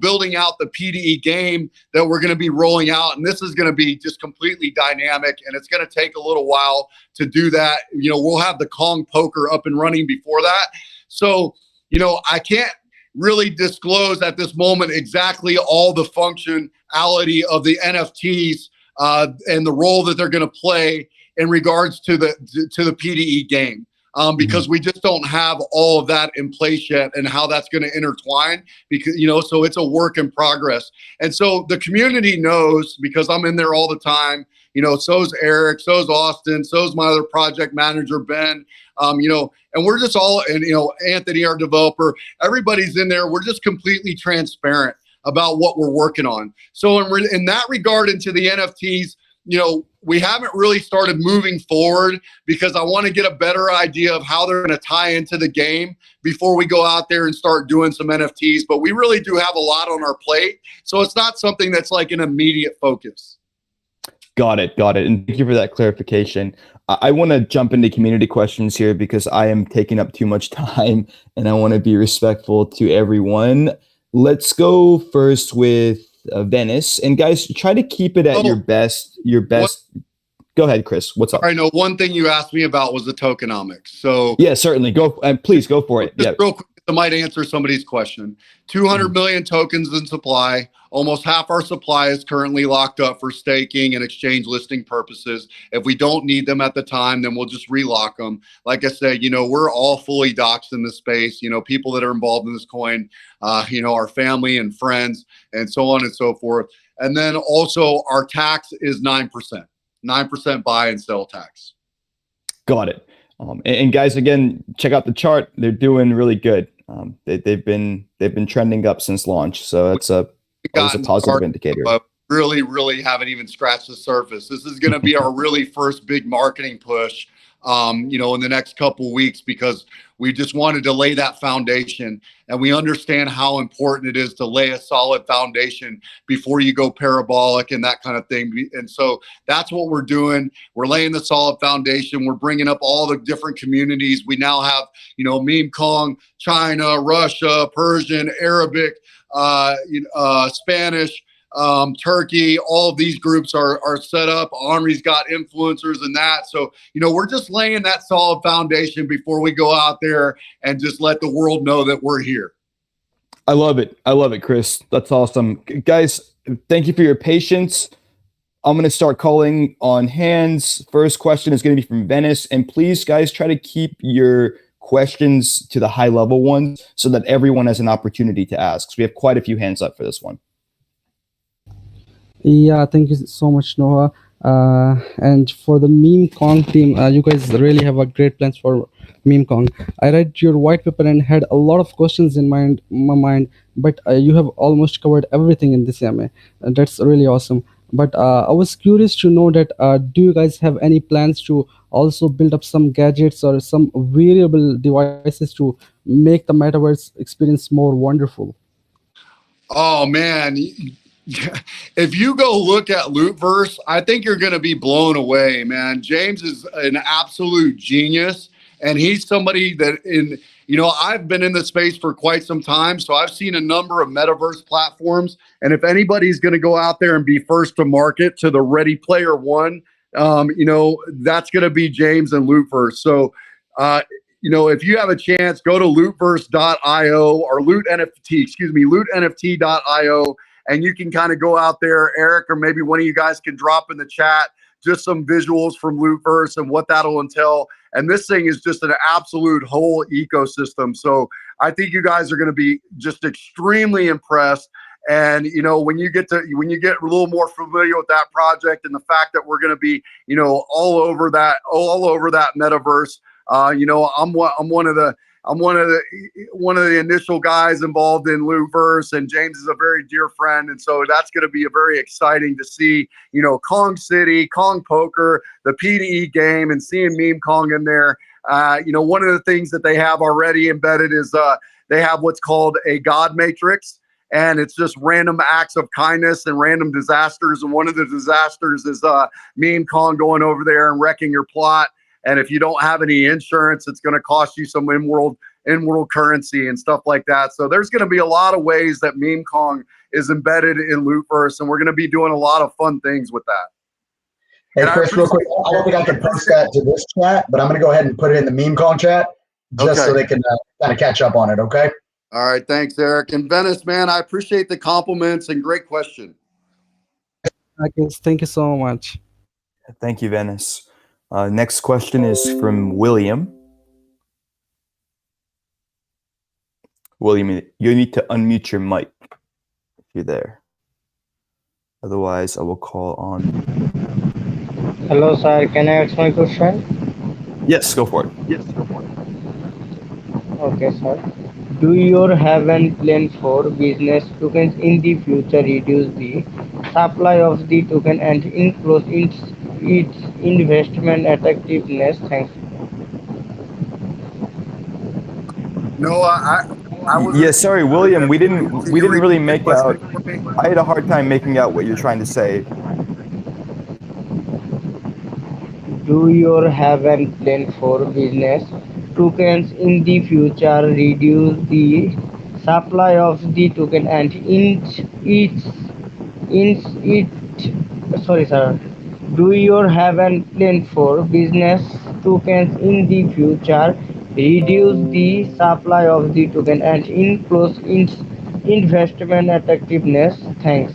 building out the PDE game that we're going to be rolling out. And this is going to be just completely dynamic, and it's going to take a little while to do that. We'll have the Kong poker up and running before that. So, I can't really disclose at this moment exactly all the functionality of the NFTs and the role that they're going to play in regards to the PDE game. Because we just don't have all of that in place yet, and how that's going to intertwine, because, so it's a work in progress. And so the community knows, because I'm in there all the time, so's Eric, so's Austin, so's my other project manager, Ben, and we're just all, and, Anthony, our developer, everybody's in there. We're just completely transparent about what we're working on. So in that regard, into the NFTs, we haven't really started moving forward because I want to get a better idea of how they're going to tie into the game before we go out there and start doing some NFTs. But we really do have a lot on our plate. So it's not something that's like an immediate focus. Got it. And thank you for that clarification. I want to jump into community questions here because I am taking up too much time and I want to be respectful to everyone. Let's go first with Venice, and guys, try to keep it at your best. Go ahead, Chris. What's up? I know one thing you asked me about was the tokenomics. So yeah, certainly. Go. Please go for it. Just real quick, I might answer somebody's question. 200 million tokens in supply. Almost half our supply is currently locked up for staking and exchange listing purposes. If we don't need them at the time, then we'll just relock them. Like I said, we're all fully doxed in this space. People that are involved in this coin, our family and friends, and so on and so forth. And then also our tax is 9% buy and sell tax. Got it. And guys, again, check out the chart. They're doing really good. They've been trending up since launch, so that's always a positive indicator. Really, really haven't even scratched the surface. This is going to be our really first big marketing push, in the next couple weeks, because we just wanted to lay that foundation, and we understand how important it is to lay a solid foundation before you go parabolic and that kind of thing. And so that's what we're doing. We're laying the solid foundation. We're bringing up all the different communities. We now have, Meme Kong, China, Russia, Persian, Arabic, Spanish, Turkey. All of these groups are set up. Henri's got influencers and that. So, we're just laying that solid foundation before we go out there and just let the world know that we're here. I love it, Chris. That's awesome. Guys, thank you for your patience. I'm going to start calling on hands. First question is going to be from Venice. And please, guys, try to keep your questions to the high level ones so that everyone has an opportunity to ask. So we have quite a few hands up for this one. Yeah, thank you so much, Noah. And for the Meme Kong team, you guys really have a great plans for Meme Kong. I read your white paper and had a lot of questions in my mind, but you have almost covered everything in this AMA. That's really awesome. But I was curious to know that do you guys have any plans to also build up some gadgets or some wearable devices to make the metaverse experience more wonderful? Oh, man. If you go look at Lootverse, I think you're going to be blown away, man. James is an absolute genius, and he's somebody that I've been in the space for quite some time, so I've seen a number of metaverse platforms, and if anybody's going to go out there and be first to market to the Ready Player One, that's going to be James and Lootverse. So, if you have a chance, go to lootverse.io or lootnft.io. And you can kind of go out there, Eric, or maybe one of you guys can drop in the chat just some visuals from Lootverse and what that'll entail. And this thing is just an absolute whole ecosystem. So I think you guys are going to be just extremely impressed. And, when you get a little more familiar with that project and the fact that we're going to be, all over that metaverse, I'm one of the initial guys involved in Lootverse, and James is a very dear friend. And so that's going to be a very exciting to see, Kong City, Kong Poker, the PDE game, and seeing Meme Kong in there. One of the things that they have already embedded is they have what's called a God Matrix. And it's just random acts of kindness and random disasters. And one of the disasters is Meme Kong going over there and wrecking your plot. And if you don't have any insurance, it's going to cost you some in-world currency and stuff like that. So there's going to be a lot of ways that Meme Kong is embedded in Lootverse, and we're going to be doing a lot of fun things with that. Hey, Chris, real quick, I don't think I can post that to this chat, but I'm going to go ahead and put it in the Meme Kong chat just so they can kind of catch up on it, okay? All right, thanks, Eric. And Venice, man, I appreciate the compliments and great question. Thank you so much. Thank you, Venice. Next question is from William. William, you need to unmute your mic if you're there. Otherwise, I will call on. Hello, sir. Can I ask my question? Yes, go for it. Okay, sir. Do you have any plan for business tokens in the future reduce the supply of the token and increase its investment attractiveness? Thanks. No, I was. Yeah, sorry, William. We didn't really make out. I had a hard time making out what you're trying to say. Do you have any plan for business tokens in the future reduce the supply of the token and sorry, sir. Do you have any plan for business tokens in the future reduce the supply of the token and increase its investment attractiveness? Thanks.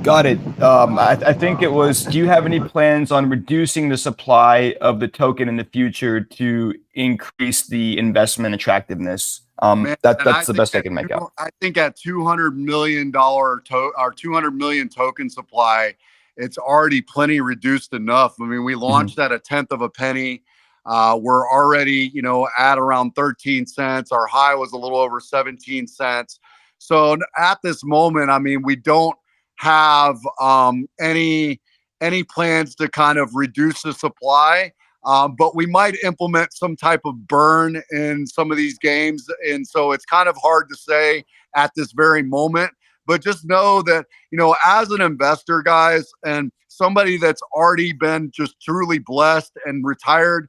Got it. I think it was, do you have any plans on reducing the supply of the token in the future to increase the investment attractiveness? That's the best I can make out. I think at $200 million or 200 million token supply, it's already plenty reduced enough. I mean, we launched at a tenth of a penny. We're already, at around 13 cents. Our high was a little over 17 cents. So at this moment, I mean, we don't have any plans to kind of reduce the supply, but we might implement some type of burn in some of these games. And so it's kind of hard to say at this very moment, but just know that, as an investor, guys, and somebody that's already been just truly blessed and retired,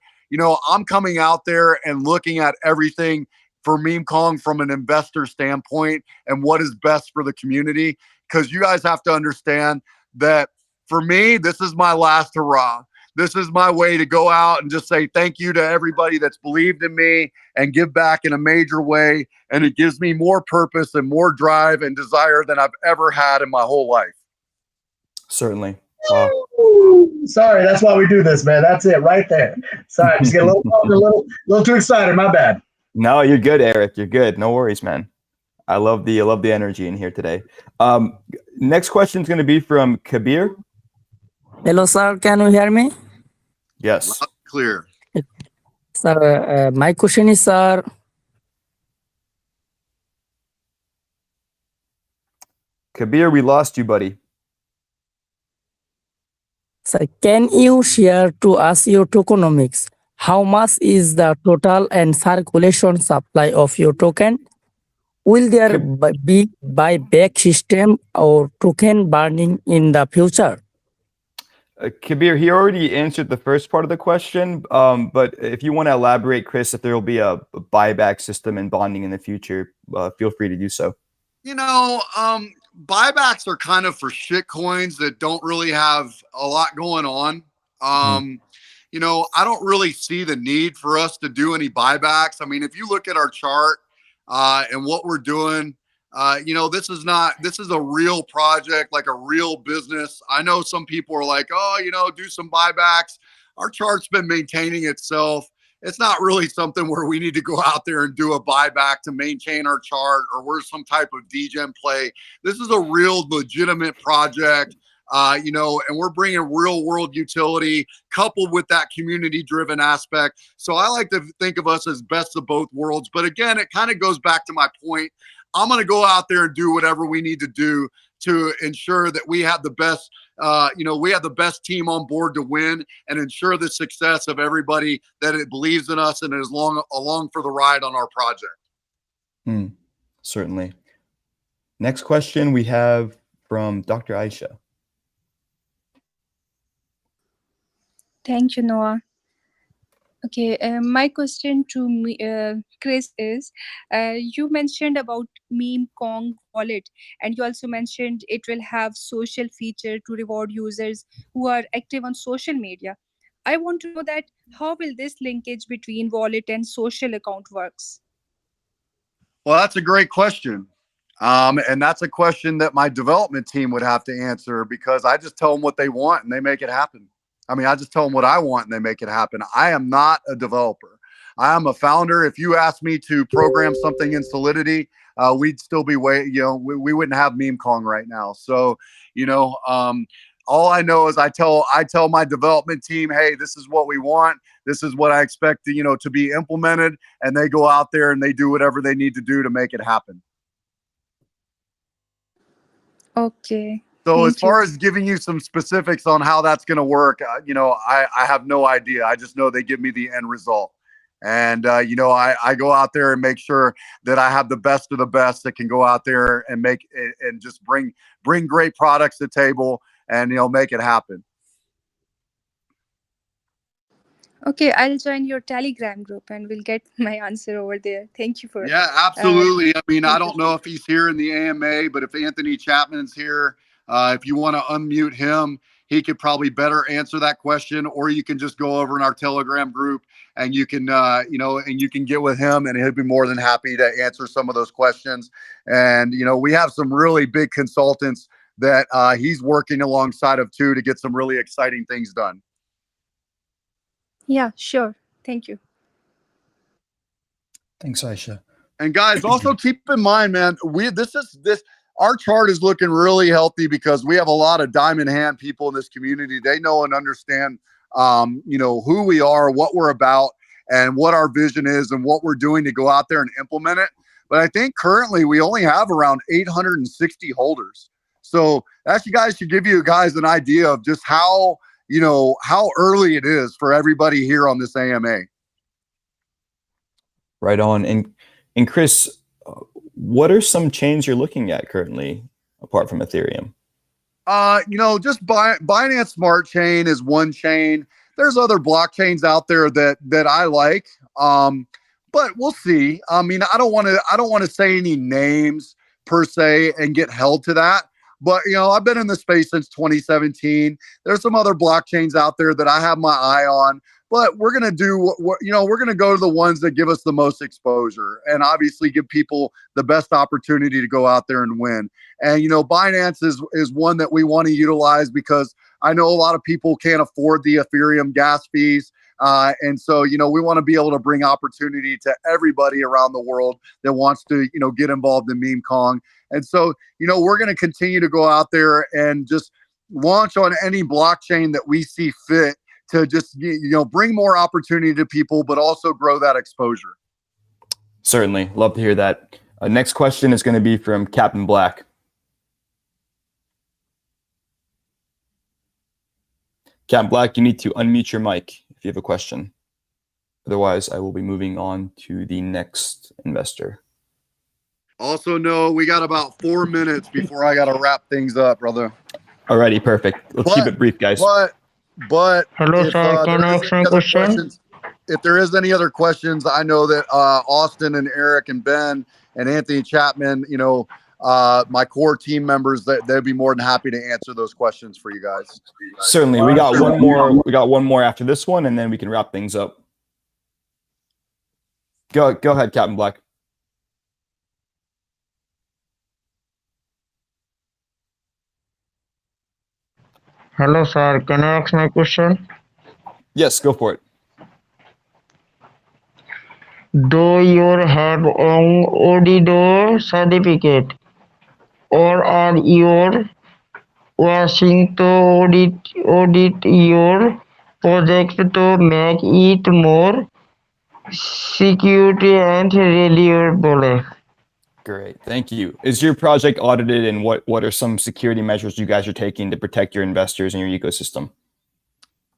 I'm coming out there and looking at everything for Meme Kong from an investor standpoint and what is best for the community. Because you guys have to understand that for me, this is my last hurrah. This is my way to go out and just say thank you to everybody that's believed in me and give back in a major way. And it gives me more purpose and more drive and desire than I've ever had in my whole life. Certainly. Wow. Sorry, that's why we do this, man. That's it right there. Sorry, just get a little too excited. My bad. No, you're good, Eric. You're good. No worries, man. I love the energy in here today. Next question is going to be from Kabir. Hello, sir. Can you hear me? Yes. Loud, clear. Sir, my question is, sir. Kabir, we lost you, buddy. Sir, can you share to us your tokenomics? How much is the total and circulation supply of your token? Will there be buyback system or token burning in the future? Kabir, he already answered the first part of the question, but if you want to elaborate, Chris, if there will be a buyback system and bonding in the future, feel free to do so. Buybacks are kind of for shit coins that don't really have a lot going on. I don't really see the need for us to do any buybacks. I mean, if you look at our chart, and what we're doing, this is a real project, like a real business. I know some people are like, do some buybacks. Our chart's been maintaining itself. it's not really something where we need to go out there and do a buyback to maintain our chart, or we're some type of degen play. This is a real legitimate project, you know, and we're bringing real world utility coupled with that community driven aspect. So I like to think of us as best of both worlds. But again, it kind of goes back to my point. I'm going to go out there and do whatever we need to do to ensure that we have the best, you know, we have the best team on board to win and ensure the success of everybody that it believes in us and is along for the ride on our project. Certainly. Next question we have from Dr. Aisha. Thank you, Noah. Okay, my question to me, Chris is, you mentioned about Meme Kong wallet, and you also mentioned it will have social feature to reward users who are active on social media. I want to know that how will this linkage between wallet and social account works? Well, that's a great question. And that's a question that my development team would have to answer, because I just tell them what they want and they make it happen. I mean, I just tell them what I want and they make it happen. I am not a developer. I am a founder. If you asked me to program something in Solidity, we'd still be we wouldn't have Meme Kong right now. So, you know, all I know is I tell my development team, hey, this is what we want. This is what I expect to be implemented. And they go out there and they do whatever they need to do to make it happen. Okay. So as far as giving you some specifics on how that's going to work, I have no idea. I just know they give me the end result. And, I go out there and make sure that I have the best of the best that can go out there and make it and just bring great products to the table and, make it happen. Okay, I'll join your Telegram group and we'll get my answer over there. Thank you for. Yeah, absolutely. I mean, I don't know if he's here in the AMA, but if Anthony Chapman's here, if you want to unmute him, he could probably better answer that question, or you can just go over in our Telegram group and you can, and you can get with him and he'll be more than happy to answer some of those questions. And, we have some really big consultants that he's working alongside of too to get some really exciting things done. Yeah, sure. Thank you. Thanks, Aisha. And guys, also keep in mind, man, our chart is looking really healthy because we have a lot of diamond hand people in this community. They know and understand, who we are, what we're about, and what our vision is and what we're doing to go out there and implement it. But I think currently we only have around 860 holders. So that, you guys, should give you guys an idea of just how early it is for everybody here on this AMA. Right on. And Chris, what are some chains you're looking at currently apart from Ethereum? Just Binance Smart Chain is one chain. There's other blockchains out there that I like. But we'll see. I mean, I don't want to say any names per se and get held to that. But, I've been in the space since 2017. There's some other blockchains out there that I have my eye on. But we're going to do we're going to go to the ones that give us the most exposure and obviously give people the best opportunity to go out there and win. And, Binance is one that we want to utilize because I know a lot of people can't afford the Ethereum gas fees. And so, we want to be able to bring opportunity to everybody around the world that wants to, get involved in Meme Kong. And so, we're going to continue to go out there and just launch on any blockchain that we see fit to just, bring more opportunity to people, but also grow that exposure. Certainly. Love to hear that. Next question is going to be from Captain Black. Captain Black, you need to unmute your mic if you have a question. Otherwise, I will be moving on to the next investor. Also, no, we got about 4 minutes before I got to wrap things up, brother. Alrighty, perfect. Let's keep it brief, guys. But hello, sir. Can I ask my question? If there is any other questions, I know that Austin and Eric and Ben and Anthony Chapman, my core team members, they'd be more than happy to answer those questions for you guys. Certainly. We got one more. We got one more after this one, and then we can wrap things up. Go ahead, Captain Black. Hello, sir. Can I ask my question? Yes, go for it. Do you have an auditor certificate, or are you wishing to audit your project to make it more security and reliable? Great, thank you. Is your project audited, and what are some security measures you guys are taking to protect your investors and your ecosystem?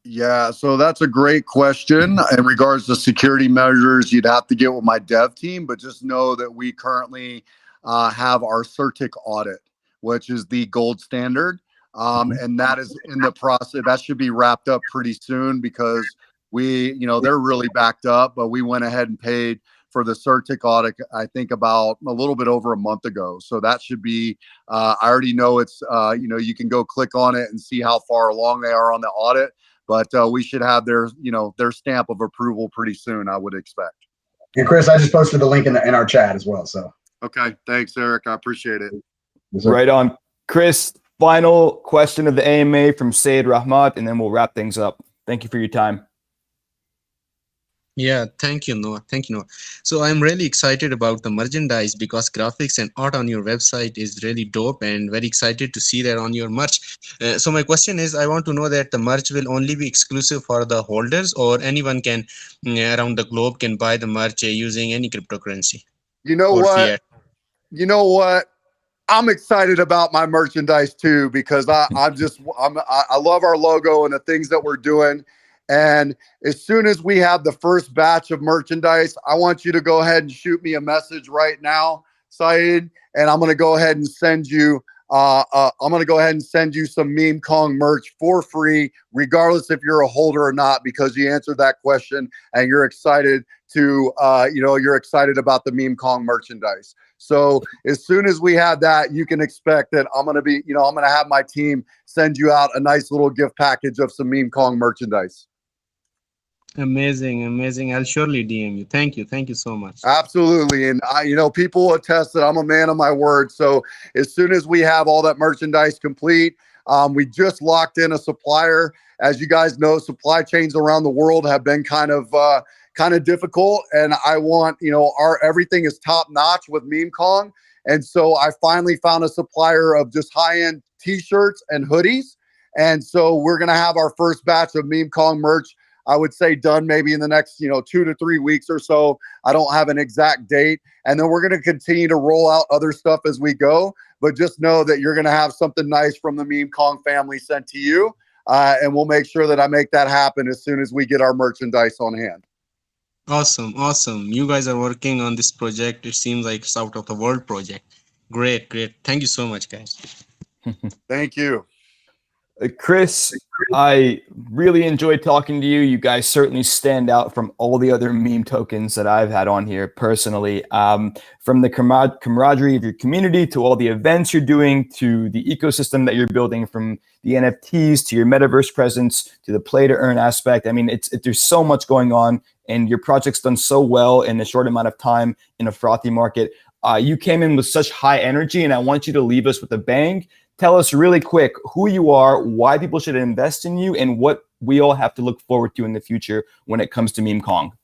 Yeah, so that's a great question. In regards to security measures, you'd have to get with my dev team, but just know that we currently have our CerTIC audit, which is the gold standard. And that is in the process. That should be wrapped up pretty soon because they're really backed up, but we went ahead and paid for the CerTIC audit, I think about a little bit over a month ago. So that should be, I already know it's, you can go click on it and see how far along they are on the audit. But we should have their stamp of approval pretty soon, I would expect. And Chris, I just posted the link in our chat as well. So okay, thanks, Eric. I appreciate it. Right on, Chris. Final question of the AMA from Sayed Rahmat, and then we'll wrap things up. Thank you for your time. Yeah, thank you, Noah. Thank you, Noah. So I'm really excited about the merchandise because graphics and art on your website is really dope, and very excited to see that on your merch. So my question is, I want to know that the merch will only be exclusive for the holders, or anyone can around the globe can buy the merch using any cryptocurrency? You know what? You know what? I'm excited about my merchandise too, because I love our logo and the things that we're doing. And as soon as we have the first batch of merchandise, I want you to go ahead and shoot me a message right now, Syed, and I'm going to go ahead and send you some Meme Kong merch for free, regardless if you're a holder or not, because you answered that question and you're excited to, you're excited about the Meme Kong merchandise. So as soon as we have that, you can expect that I'm going to have my team send you out a nice little gift package of some Meme Kong merchandise. Amazing. I'll surely DM you. Thank you so much. Absolutely. And people attest that I'm a man of my word. So as soon as we have all that merchandise complete, we just locked in a supplier. As you guys know, supply chains around the world have been kind of difficult. And I want, everything is top notch with Meme Kong. And so I finally found a supplier of just high-end t-shirts and hoodies. And so we're going to have our first batch of Meme Kong merch, I would say, done maybe in the next, 2 to 3 weeks or so. I don't have an exact date. And then we're going to continue to roll out other stuff as we go. But just know that you're going to have something nice from the Meme Kong family sent to you. And we'll make sure that I make that happen as soon as we get our merchandise on hand. Awesome. You guys are working on this project. It seems like it's out of the world project. Great. Thank you so much, guys. Thank you. Chris, I really enjoyed talking to you. You guys certainly stand out from all the other meme tokens that I've had on here personally. From the camaraderie of your community to all the events you're doing to the ecosystem that you're building, from the NFTs to your metaverse presence to the play to earn aspect. I mean, there's so much going on, and your project's done so well in a short amount of time in a frothy market. You came in with such high energy, and I want you to leave us with a bang. Tell us really quick who you are, why people should invest in you, and what we all have to look forward to in the future when it comes to Meme Kong.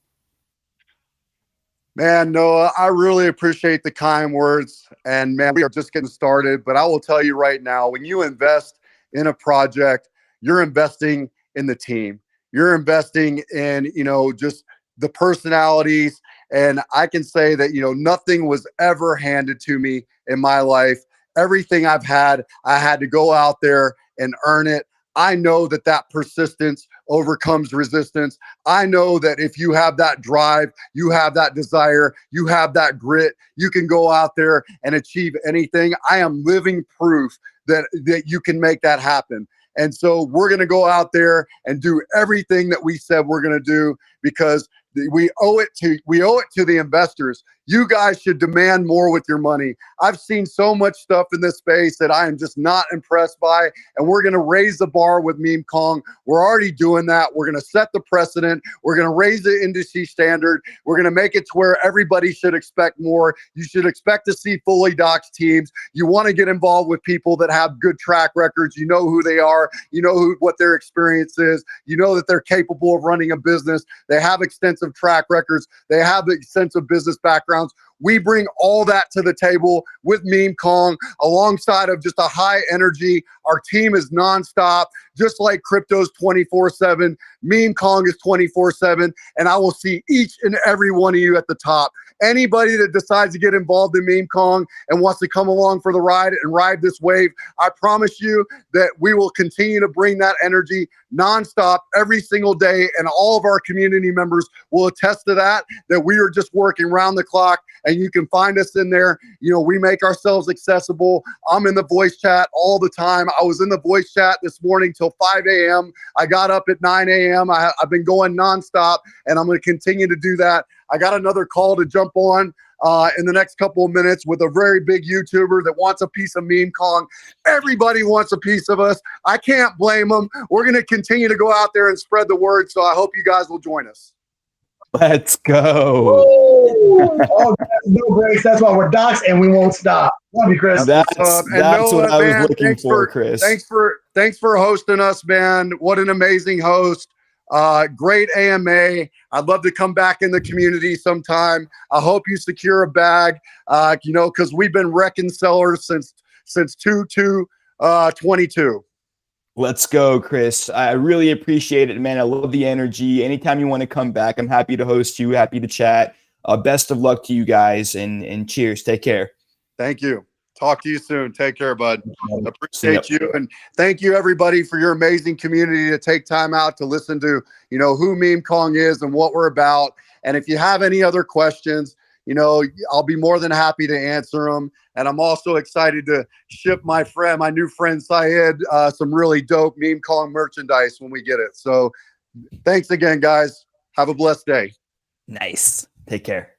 Man, Noah, I really appreciate the kind words. And man, we are just getting started. But I will tell you right now, when you invest in a project, you're investing in the team. You're investing in, just the personalities. And I can say that, nothing was ever handed to me in my life. Everything I've had, I had to go out there and earn it. I know that persistence overcomes resistance. I know that if you have that drive, you have that desire, you have that grit, you can go out there and achieve anything. I am living proof that you can make that happen. And so we're going to go out there and do everything that we said we're going to do, because we owe it to the investors. You guys should demand more with your money. I've seen so much stuff in this space that I am just not impressed by, and we're going to raise the bar with Meme Kong. We're already doing that. We're going to set the precedent. We're going to raise the industry standard. We're going to make it to where everybody should expect more. You should expect to see fully doxed teams. You want to get involved with people that have good track records. You know who they are. You know what their experience is. You know that they're capable of running a business. They have extensive track records. They have extensive business backgrounds. We bring all that to the table with Meme Kong alongside of just a high energy. Our team is nonstop, just like crypto's 24/7. Meme Kong is 24/7, and I will see each and every one of you at the top. Anybody that decides to get involved in Meme Kong and wants to come along for the ride and ride this wave, I promise you that we will continue to bring that energy nonstop every single day, and all of our community members will attest to that we are just working round the clock, and you can find us in there. You know, we make ourselves accessible. I'm in the voice chat all the time. I was in the voice chat this morning till 5 a.m. I got up at 9 a.m. I've been going nonstop, and I'm going to continue to do that. I got another call to jump on in the next couple of minutes with a very big YouTuber that wants a piece of Meme Kong. Everybody wants a piece of us. I can't blame them. We're going to continue to go out there and spread the word, so I hope you guys will join us. Let's go. Oh, no, Grace. That's why we're docs and we won't stop. Love you, Chris. That's Noah, what I was man, looking for, Chris. Thanks for hosting us, man. What an amazing host. Great AMA. I'd love to come back in the community sometime. I hope you secure a bag, because we've been wrecking sellers since 22. Let's go, Chris. I really appreciate it, man. I love the energy. Anytime you want to come back, I'm happy to host you, happy to chat. Best of luck to you guys, and cheers. Take care. Thank you. Talk to you soon. Take care, bud. Appreciate you. And thank you, everybody, for your amazing community to take time out to listen to, who Meme Kong is and what we're about. And if you have any other questions, I'll be more than happy to answer them. And I'm also excited to ship my new friend Syed, some really dope Meme Kong merchandise when we get it. So thanks again, guys. Have a blessed day. Nice. Take care.